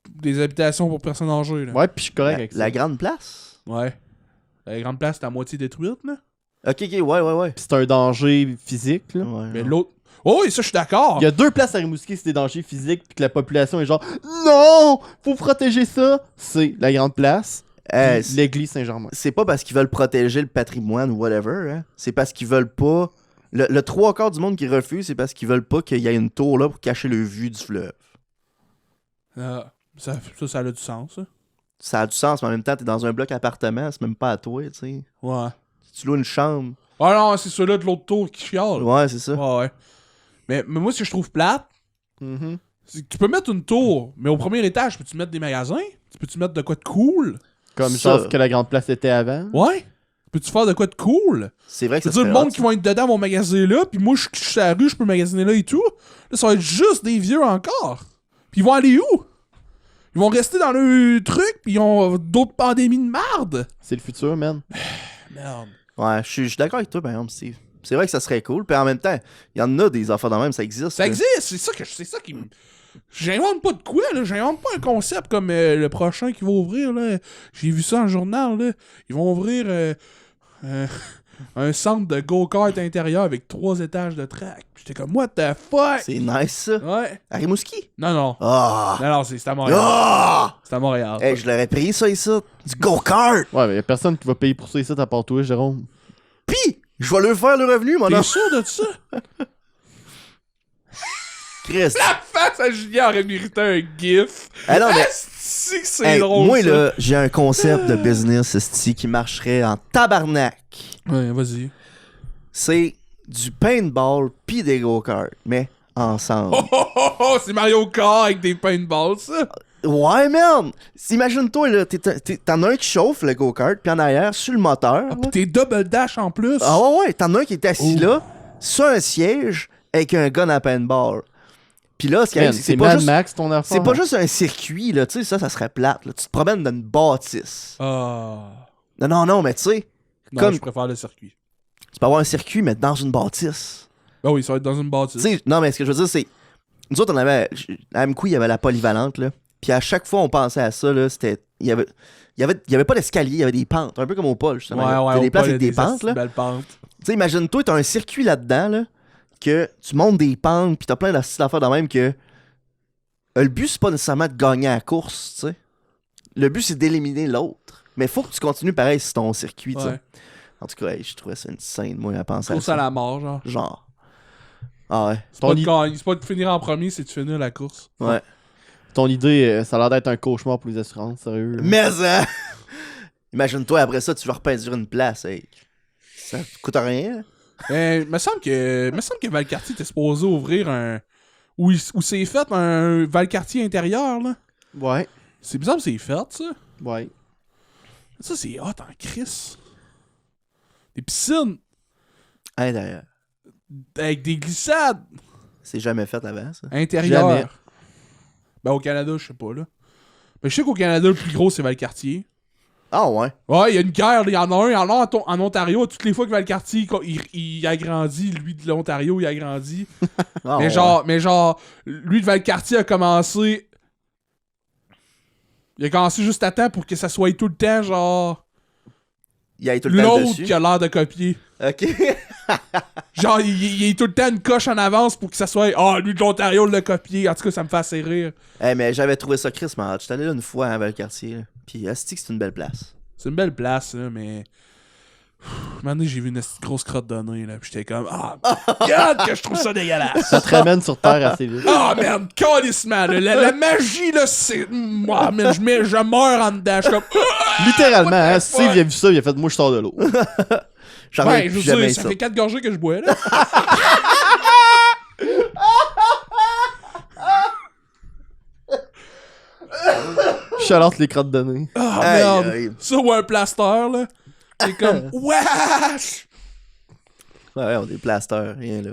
des habitations pour personnes âgées. Là. Ouais, pis je suis correct avec ça. La grande place? Ouais. La grande place est à moitié détruite, là. Ok, ouais. Pis c'est un danger physique, là. Ouais, Mais non. l'autre... Oh oui, ça, je suis d'accord. Il y a 2 places à Rimouski, c'est des dangers physiques, pis que la population est genre non, faut protéger ça. C'est la grande place, pis l'église Saint-Germain. C'est pas parce qu'ils veulent protéger le patrimoine ou whatever, hein. C'est parce qu'ils veulent pas... Le 3/4 du monde qui refuse, c'est parce qu'ils veulent pas qu'il y ait une tour là pour cacher le vue du fleuve. Ça a du sens, ça. Ça a du sens, mais en même temps, t'es dans un bloc appartement, c'est même pas à toi, tu sais. Ouais. Si tu loues une chambre... Ah non, c'est ceux-là de l'autre tour qui chialent. Ouais, c'est ça. Ouais. Mais moi, ce que je trouve plate, Mhm. c'est que tu peux mettre une tour, mais au premier étage, peux-tu mettre des magasins? Peux-tu mettre de quoi de cool? Comme Ça. genre ce que la grande place était avant. Ouais. Peux-tu faire de quoi de cool? C'est vrai que ça C'est-à-dire, le serait monde hot, qui vont être dedans vont magasiner là, puis moi, je suis à la rue, je peux magasiner là et tout. Là, ça va être juste des vieux encore. Puis ils vont aller où? Ils vont rester dans le truc, puis ils ont d'autres pandémies de marde. C'est le futur, man. Merde. Ouais, je suis d'accord avec toi, par exemple, Steve. C'est vrai que ça serait cool, puis en même temps, il y en a des affaires dans même, ça existe. Ça là. existe, c'est ça qui me... J'invente pas de quoi, là. J'invente pas un concept comme le prochain qui va ouvrir, là. J'ai vu ça en journal, là. Ils vont ouvrir un centre de go-kart intérieur avec 3 étages de track. J'étais comme, what the fuck? C'est nice, ça. Ouais. À Rimouski? Non. Ah! Non, c'est à Montréal. Ah! C'est à Montréal. Hey, je l'aurais pris, ça, ici. Du go-kart! Ouais, mais y a personne qui va payer pour ça ici à part toi, Jérôme. Pis, je vais leur faire le revenu, mon T'es homme. sûr de ça? Christ. La face à Julien aurait mérité un gif. Ah non, mais... Asti que c'est Hey, drôle, moi, ça. là, j'ai un concept de business, esti, qui marcherait en tabarnak. Ouais, vas-y. C'est du paintball pis des go-karts, mais ensemble. Oh, c'est Mario Kart avec des paintballs, ça. Ouais, man! Imagine-toi, là, t'en as un qui chauffe le go-kart, puis en arrière, sur le moteur. Ah, là. pis t'es double dash en plus. Ah ouais, t'en as un qui est assis là, sur un siège, avec un gun à paintball. Puis là, ce qui arrive, Man, c'est c'est pas Mad juste... Max ton affaire. C'est pas juste un circuit, là, tu sais, ça serait plate, là. Tu te promènes dans une bâtisse. Ah. Non, mais tu sais, Non, Comme- je préfère le circuit. tu peux avoir un circuit, mais dans une bâtisse. Ben oui, ça va être dans une Tu bâtisse. sais, non, mais ce que je veux dire, c'est... Nous autres, on avait... À Amqui, il y avait la polyvalente, là. Puis à chaque fois, on pensait à ça, là, c'était... Il y avait pas d'escalier, il y avait des pentes. Un peu comme au pôle, justement. Il y a des places avec des pentes, là. Belles pentes. Tu sais, imagine-toi, t'as un circuit là-dedans, là, que tu montes des pentes, pis t'as plein d'affaires de même que... le but, c'est pas nécessairement de gagner à la course, tu sais. Le but, c'est d'éliminer l'autre. Mais faut que tu continues pareil sur ton circuit, tu sais. Ouais. En tout cas, hey, je trouvais ça une scène, moi, à penser à Course ça. à la mort, genre. Genre. Ah ouais. C'est pas, c'est pas de finir en premier, c'est de finir la course. Ouais. Ton idée, ça a l'air d'être un cauchemar pour les assurances, sérieux. là. Mais hein! Imagine-toi, après ça, tu vas repeindre une place, hey. Ça coûte rien. Me semble que Valcartier était supposé ouvrir un... Où c'est fait un Valcartier intérieur, là. Ouais. C'est bizarre que c'est fait, ça. Ouais. Ça, c'est hot en crise. Des piscines Hey, d'ailleurs, avec des glissades c'est jamais fait avant, ça. intérieures. Jamais. Ben, au Canada, je sais pas, là. Mais je sais qu'au Canada, le plus gros, c'est Valcartier. Ah ouais. Ouais, il y a une guerre, il y en a en Ontario. Toutes les fois que Valcartier, il agrandit, lui de l'Ontario, il agrandit. Ah, mais ouais. genre, lui de Valcartier a commencé... Il a commencé juste à temps pour que ça soit tout le temps, genre... Il y a tout le temps L'autre dessus. qui a l'air de copier. Ok. Genre, il est tout le temps une coche en avance pour que ça soit... Ah, lui de l'Ontario l'a copié. En tout cas, ça me fait assez rire. Hey, mais j'avais trouvé ça Chris, man. J'étais allé là une fois à Valcartier, là. Puis asti que c'est une belle place. C'est une belle place, là, mais... Un moment donné, j'ai vu une grosse crotte de nez, là, pis j'étais comme, ah, regarde que je trouve ça dégueulasse. Ça te ramène sur Terre assez vite. Ah, merde, calissement, là, la magie, là, c'est... Moi, man, je meurs en dedans, je suis comme... Littéralement, hein, Steve, il a vu ça, il a fait « Moi, je sors de l'eau. » J'en Ouais, reviens je plus veux jamais dire, ça ça. fait 4 gorgées que je bois, là. Shout-out les crottes de nez. Ah, Aïe, merde. aïe. Ça ou un plaster, là. C'est comme, wesh! Ouais, on est plaster, rien là.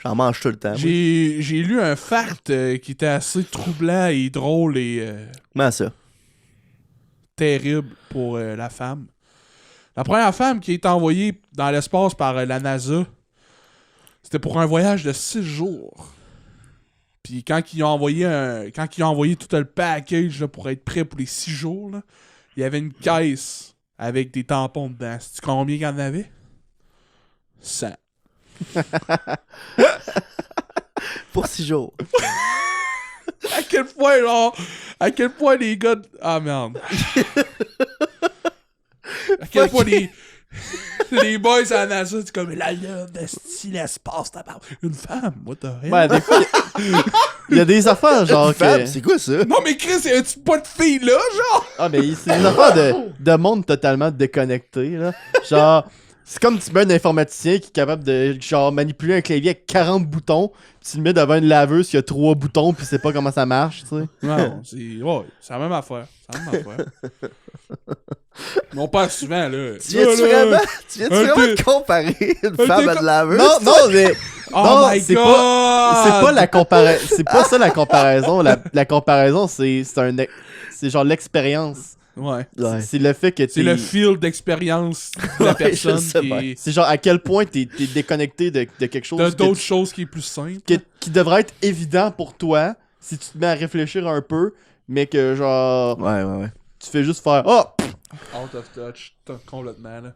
J'en mange tout le temps. moi. J'ai lu un fact qui était assez troublant et drôle et Comment ça? terrible pour la femme. La première femme qui a été envoyée dans l'espace par la NASA, c'était pour un voyage de 6 jours. Puis quand ils ont envoyé tout le package là, pour être prêt pour les 6 jours, là, il y avait une caisse avec des tampons dedans. Sais-tu combien il y en avait? 100. Pour 6 jours. À quel point les gars... Ah, merde. À quel point les boys à la NASA, c'est comme la love de style espace, t'as une femme, what the hell? Ouais, des fois, il y a des affaires, genre Femme, que... c'est quoi ça? Non, mais Chris, y'a-tu pas de fille là, genre? Ah, mais c'est des affaires de monde totalement déconnecté, là. Genre, c'est comme tu mets un informaticien qui est capable de, genre, manipuler un clavier avec 40 boutons, pis tu le mets devant une laveuse qui a 3 boutons, pis c'est pas comment ça marche, tu sais. Non, c'est la même affaire. Mais on parle souvent, là. Tu viens-tu vraiment un vraiment de comparer une femme à de laveuse? Non, mais... Oh non, my c'est god! pas la comparaison. C'est pas ça la comparaison. La comparaison, c'est genre l'expérience. Ouais. Ouais. C'est le fait que C'est le fil d'expérience de la Ouais, personne je sais qui bien. est... c'est genre à quel point t'es déconnecté de quelque chose de que d'autres choses qui est plus simple. qui devrait être évident pour toi si tu te mets à réfléchir un peu, mais que genre Ouais. tu fais juste faire oh Out of touch, complètement, là.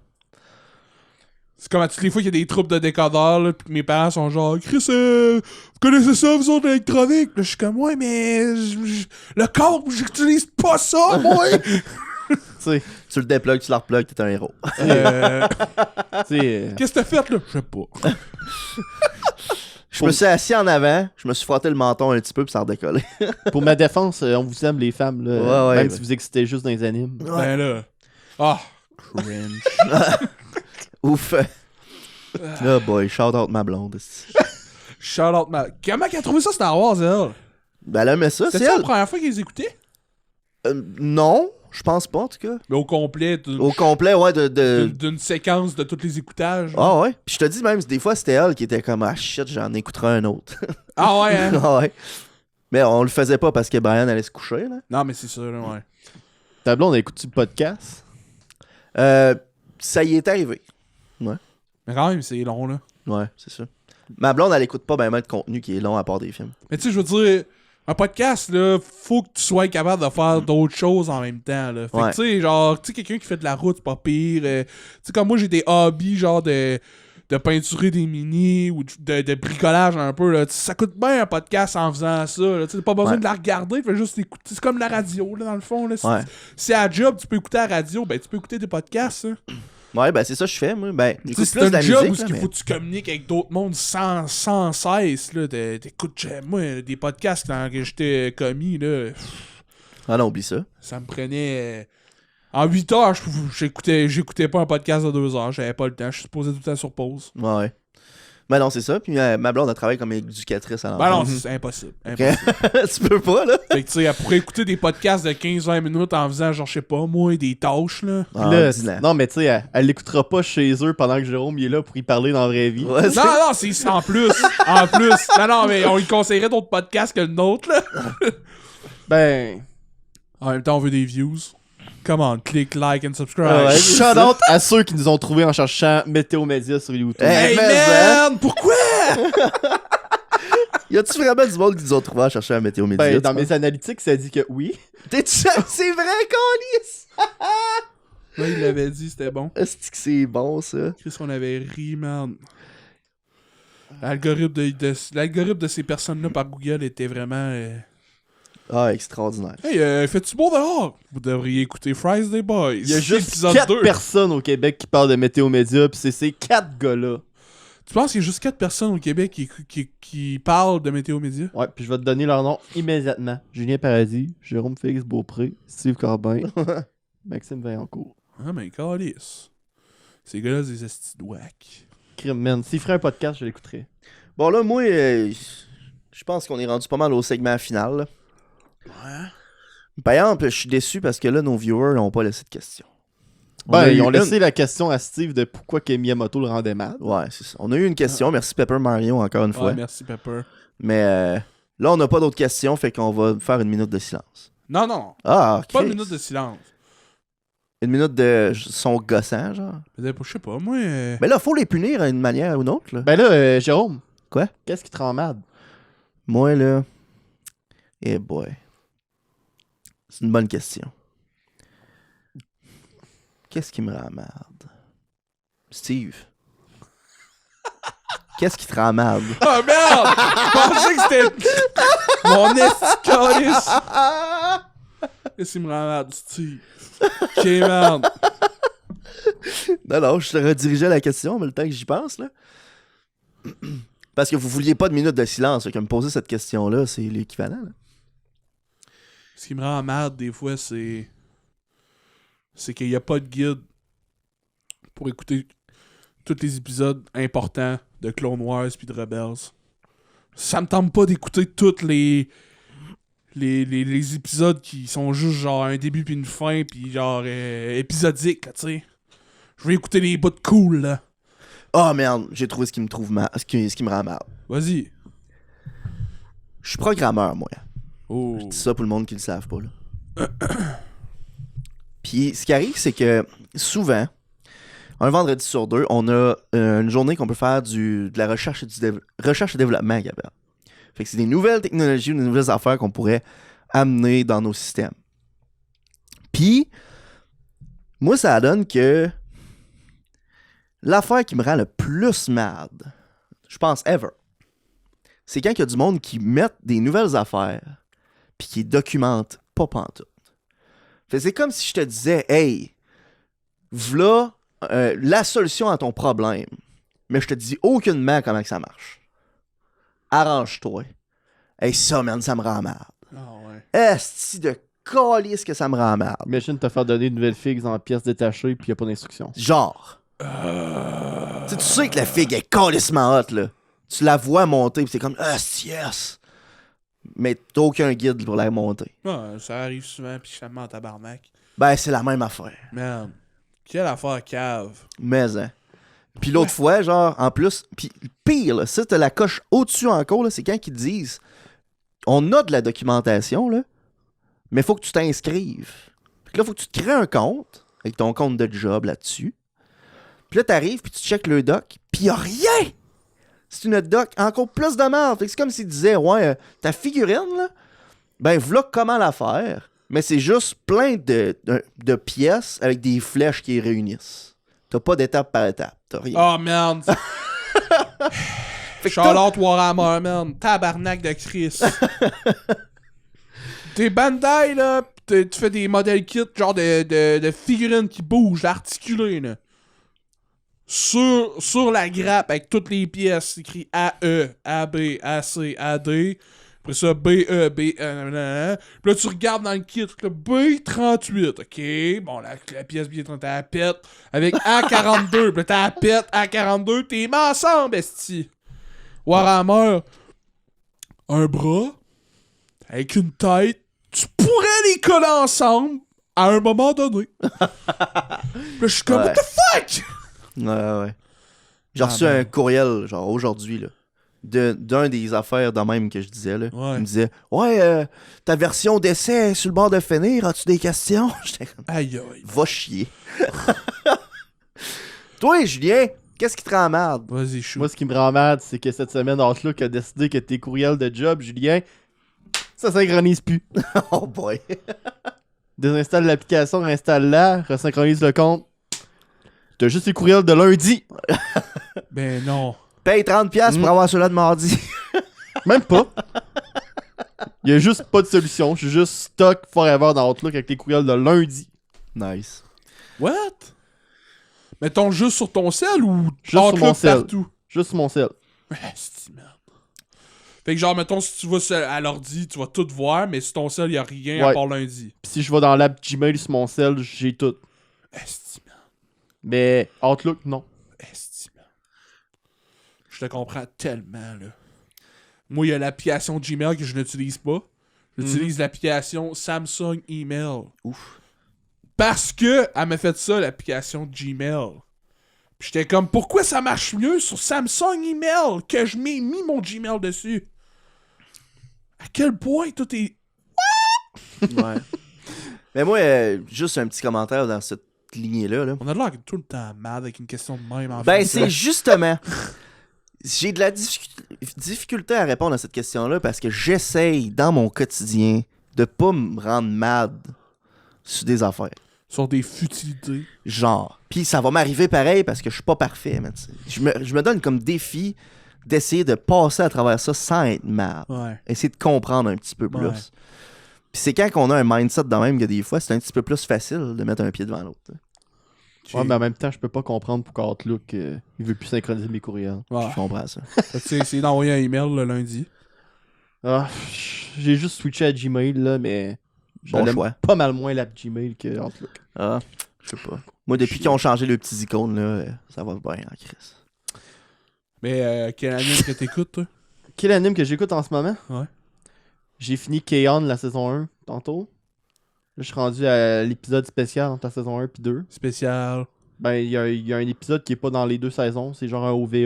C'est comme à toutes les fois qu'il y a des troupes de décodeurs, là, pis que mes parents sont genre, Chris, vous connaissez ça, vous autres, l'électronique? Là, je suis comme, ouais, mais le code, j'utilise pas ça, moi! tu sais Tu le déplugues, tu le replugues, t'es un héros. Qu'est-ce que t'as fait, là? Je sais pas. Je me suis assis en avant, je me suis frotté le menton un petit peu, puis ça a redécollé. pour ma défense, on vous aime les femmes là, Ouais, même ouais. si vous excitez juste dans les animes. Ben là. Ah, cringe. Ouf. Oh boy, shout out ma blonde. Shout out ma. Comment qu'elle a trouvé ça, Star Wars, elle? Ben elle aimait ça, c'est C'était la elle. première fois qu'ils les écoutaient? Non, je pense pas en tout cas. Mais au complet, Au complet, ouais, de... d'une séquence de tous les écoutages. Ah ouais. Puis je te dis même, des fois c'était elle qui était comme ah shit, j'en écouterai un autre. Ah ouais, hein? Ah ouais. Mais on le faisait pas parce que Brian allait se coucher là. Non, mais c'est ça, là, ouais. Ta blonde a écouté le podcast. Ça y est arrivé. Mais quand même, c'est long, là. Ouais, c'est ça. Ma blonde, elle écoute pas ben de contenu qui est long à part des films. Mais tu sais, je veux dire, un podcast, là, faut que tu sois capable de faire d'autres choses en même temps, là. Fait que, Ouais. tu sais, genre, tu sais, quelqu'un qui fait de la route, c'est pas pire. Tu sais, comme moi, j'ai des hobbies, genre, de peinturer des mini ou de bricolage un peu, là. Ça coûte bien un podcast en faisant ça, là. Tu sais, pas besoin Ouais. de la regarder, fais juste écouter. C'est comme la radio, là, dans le fond, là. Ouais. Si à job, tu peux écouter la radio, ben, tu peux écouter des podcasts, hein. Ouais, ben c'est ça que je fais, moi. Ben, Tu sais, j'écoute c'est plus un de la job musique. où il là, faut que tu communiques avec d'autres mondes sans cesse. Là. T'écoutes, moi, des podcasts quand j'étais commis, là, Ah non, oublie ça. ça me prenait... en 8 heures, j'écoutais pas un podcast de 2 heures. J'avais pas le temps. Je suis posé tout le temps sur pause. Ouais. Ben non, c'est ça. Puis ma blonde a travaillé comme éducatrice à Ben non, l'enfance. c'est impossible. Ok. Impossible. Tu peux pas, là. Fait que, tu sais, elle pourrait écouter des podcasts de 15-20 minutes en faisant, genre, je sais pas, moi, des tâches, là. Ah, Là, ordinaire. non, mais tu sais, elle l'écoutera pas chez eux pendant que Jérôme il est là pour y parler dans la vraie vie. Ouais, c'est- Non, c'est en plus. En plus. Non, mais on lui conseillerait d'autres podcasts que le nôtre, là. Ben, En même temps, on veut des views. Come on, click, like and subscribe. Ouais, c'est shout ça. out à ceux qui nous ont trouvés en cherchant Météo Média sur YouTube. Hey, Hey mais man, pourquoi? Y a-tu vraiment du monde qui nous ont trouvé à chercher un météo média? Ben, tu dans penses? mes analytiques, ça dit que oui. C'est vrai, Colis! Ouais, il l'avait dit, c'était bon. Est-ce que c'est bon, ça? Qu'est-ce qu'on avait ri, man? L'algorithme de ces personnes-là par Google était vraiment... Ah, extraordinaire. Hey, fais-tu beau dehors? Vous devriez écouter Fries des Boys. Il y a juste épisode 4 2. personnes au Québec qui parlent de Météo Média, pis c'est ces 4 gars-là. Tu penses qu'il y a juste 4 personnes au Québec qui parlent de Météo Média? Ouais, puis je vais te donner leur nom immédiatement. Julien Paradis, Jérôme Félix Beaupré, Steve Corbin, Maxime Vaillancourt. Ah, mais calice. Ces gars-là, c'est des estis de whack. Crime, man. S'il ferait un podcast, je l'écouterais. Bon, là, moi, je pense qu'on est rendu pas mal au segment final. Là. Ouais. Par exemple, je suis déçu parce que là, nos viewers n'ont pas laissé de questions. Ben, ils ont une- laissé la question à Steve de pourquoi que Miyamoto le rendait mal. Ouais, c'est ça. On a eu une question. Merci Pepper Mario encore une fois. Ouais, merci, Pepper. Mais là, on n'a pas d'autres questions, fait qu'on va faire une minute de silence. Non, non. Ah, ok. Pas une minute de silence. Une minute de son gossant, genre. Je sais pas, moi... Mais là, faut les punir d'une manière ou d'une autre, là. Ben là, Jérôme. Quoi? Qu'est-ce qui te rend mal? Moi, là... Eh boy. C'est une bonne question. Qu'est-ce qui me rend marde? Steve. Qu'est-ce qui te rend marde? Oh merde! Je pensais que c'était... Mon esti-calice! Qu'est-ce qui me rend malade, Steve? Ok, merde. Non, je te redirigeais la question, mais le temps que j'y pense, là. Parce que vous vouliez pas de minute de silence, fait que me poser cette question-là, c'est l'équivalent, là. Ce qui me rend malade, des fois, c'est qu'il n'y a pas de guide pour écouter tous les épisodes importants de Clone Wars puis de Rebels. Ça me tente pas d'écouter tous les épisodes qui sont juste genre un début puis une fin puis genre épisodique, là, tu sais. Je veux écouter les bouts de cool, là. Oh merde, j'ai trouvé ce qui me trouve mal, ce qui me rend mal. Vas-y. Je suis programmeur, moi. Oh. Je dis ça pour le monde qui le savent pas, là. Puis ce qui arrive, c'est que souvent, un vendredi sur deux, on a une journée qu'on peut faire de la recherche et développement, Gabriel. Fait que c'est des nouvelles technologies ou des nouvelles affaires qu'on pourrait amener dans nos systèmes. Puis, moi, ça donne que l'affaire qui me rend le plus mad, je pense ever, c'est quand il y a du monde qui met des nouvelles affaires puis qui documentent pas pantoute. Fait que c'est comme si je te disais, hey, v'là la solution à ton problème, mais je te dis aucunement comment que ça marche. Arrange-toi. Hey, ça, man, ça me rend mal. Ah ouais. Esti de calice que ça me rend mal. Imagine te faire donner une nouvelle figue en pièces détachées puis y a pas d'instruction. Genre. Tu sais que la figue est calissement hot, là. Tu la vois monter, pis c'est comme, yes! Mais t'as aucun guide pour la monter. Ouais, ça arrive souvent pis je suis en tabarnak. Ben, c'est la même affaire. Merde. Quelle affaire cave. Mais, hein. Puis l'autre fois, genre, en plus, puis pire, là, ça, t'as la coche au-dessus encore, là, c'est quand ils te disent, on a de la documentation, là, mais faut que tu t'inscrives. Puis là, faut que tu te crées un compte, avec ton compte de job là-dessus. Puis là, t'arrives, puis tu checkes le doc, puis y'a rien! C'est une doc encore plus de merde. Fait que c'est comme s'ils disaient, ouais, ta figurine, là, ben, v'là comment la faire, mais c'est juste plein de pièces avec des flèches qui les réunissent. T'as pas d'étape par étape. T'as rien. Oh merde. Fait que Charlotte Warhammer, man. Tabarnak de Chris. T'es Bandai, là, pis tu fais des modèles kits, genre de figurines qui bougent, articulées, là. Sur la grappe, avec toutes les pièces, c'est écrit AE, AB, AC, AD. Après ça, BE, BE, nanana. Puis là, tu regardes dans le kit, là, B38, ok. Bon, la pièce bien t'as la pète. Avec A42, puis là, t'as la pète, A42, t'es mis ensemble, esti. Warhammer, un bras, avec une tête, tu pourrais les coller ensemble à un moment donné. Puis là, je suis comme, Ouais. what the fuck? Ouais. J'ai reçu un courriel, genre, aujourd'hui, là, d'un des affaires de même que je disais, là. Ouais. Il me disait, ouais, ta version d'essai est sur le bord de finir, as-tu des questions? J'étais comme, Aïe, aïe. va chier. Toi, Julien, qu'est-ce qui te rend merde? Vas-y, chou. Moi, ce qui me rend mad, c'est que cette semaine, Outlook a décidé que tes courriels de job, Julien, ça synchronise plus. Oh boy. Désinstalle l'application, réinstalle-la, resynchronise le compte. T'as juste les courriels de lundi. Ben non. Paye 30$ pour avoir ceux-là de mardi. Même pas. Il y a juste pas de solution. Je suis juste stock forever dans Outlook avec les courriels de lundi. Nice. What? Mettons juste sur ton cell ou Juste sur Outlook mon cell. partout? Juste sur mon cell. C'est merde. Fait que genre, mettons, si tu vas à l'ordi, tu vas tout voir, mais sur ton cell, y a rien à Ouais. part lundi. Pis si je vais dans l'app Gmail sur mon cell, j'ai tout. Esti, man. Mais Outlook, non. Esti, man. Je te comprends tellement, là. Moi, il y a l'application Gmail que je n'utilise pas. J'utilise l'application Samsung Email. Ouf. Parce que elle m'a fait ça, l'application Gmail. Puis j'étais comme, pourquoi ça marche mieux sur Samsung Email que je m'ai mis mon Gmail dessus? À quel point tout est... Ouais. Mais moi, juste un petit commentaire dans cette lignée-là. Là. On a l'air tout le temps mad avec une question de même en Ben, fait. c'est justement. J'ai de la difficulté à répondre à cette question-là parce que j'essaye, dans mon quotidien, de pas me rendre mad sur des affaires. Sur des futilités. Genre. Puis ça va m'arriver pareil parce que je suis pas parfait, man. Je me donne comme défi d'essayer de passer à travers ça sans être mad. Ouais. Essayer de comprendre un petit peu plus. Ouais. Puis c'est quand on a un mindset de même que des fois, c'est un petit peu plus facile de mettre un pied devant l'autre. Ouais, mais en même temps, je peux pas comprendre pourquoi Outlook, il veut plus synchroniser mes courriels. Ouais. Je comprends ça. Fait que tu sais, essayer d'envoyer un email le lundi. Ah, j'ai juste switché à Gmail, là, mais Bon j'aime choix. pas mal moins l'app Gmail que Outlook. Ah, je sais pas. Moi, depuis qu'ils ont changé les petits icônes, là, ça va bien en crise. Mais quel anime que t'écoutes, toi? Quel anime que j'écoute en ce moment? Ouais. J'ai fini K-On! La saison 1 tantôt. Là, je suis rendu à l'épisode spécial entre la saison 1 et 2. Spécial. Ben, il y a un épisode qui est pas dans les deux saisons. C'est genre un OVA.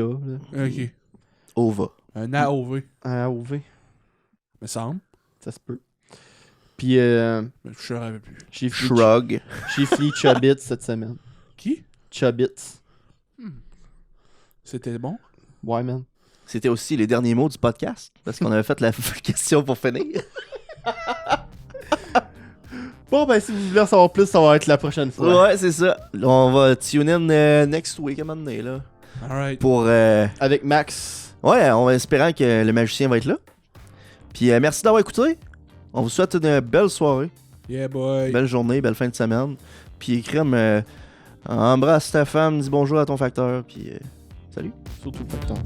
Là. Ok. Ova. Un AOV, Un OV, me semble. ça se peut. Puis, Mais je ne savais plus. j'ai fini, Shrug. j'ai fini Chubbits cette semaine. Qui? Chubbits. C'était bon? Ouais, man. C'était aussi les derniers mots du podcast, parce qu'on avait fait la question pour finir. Bon, ben, si vous voulez en savoir plus, ça va être la prochaine fois. Ouais, c'est ça. On va tune in next week à un moment donné, là. Alright. Pour... Avec Max. Ouais, on va espérant que le magicien va être là. Puis merci d'avoir écouté. On vous souhaite une belle soirée, Yeah, boy. belle journée, belle fin de semaine. Puis Crème, embrasse ta femme, dis bonjour à ton facteur, puis salut. Surtout le facteur.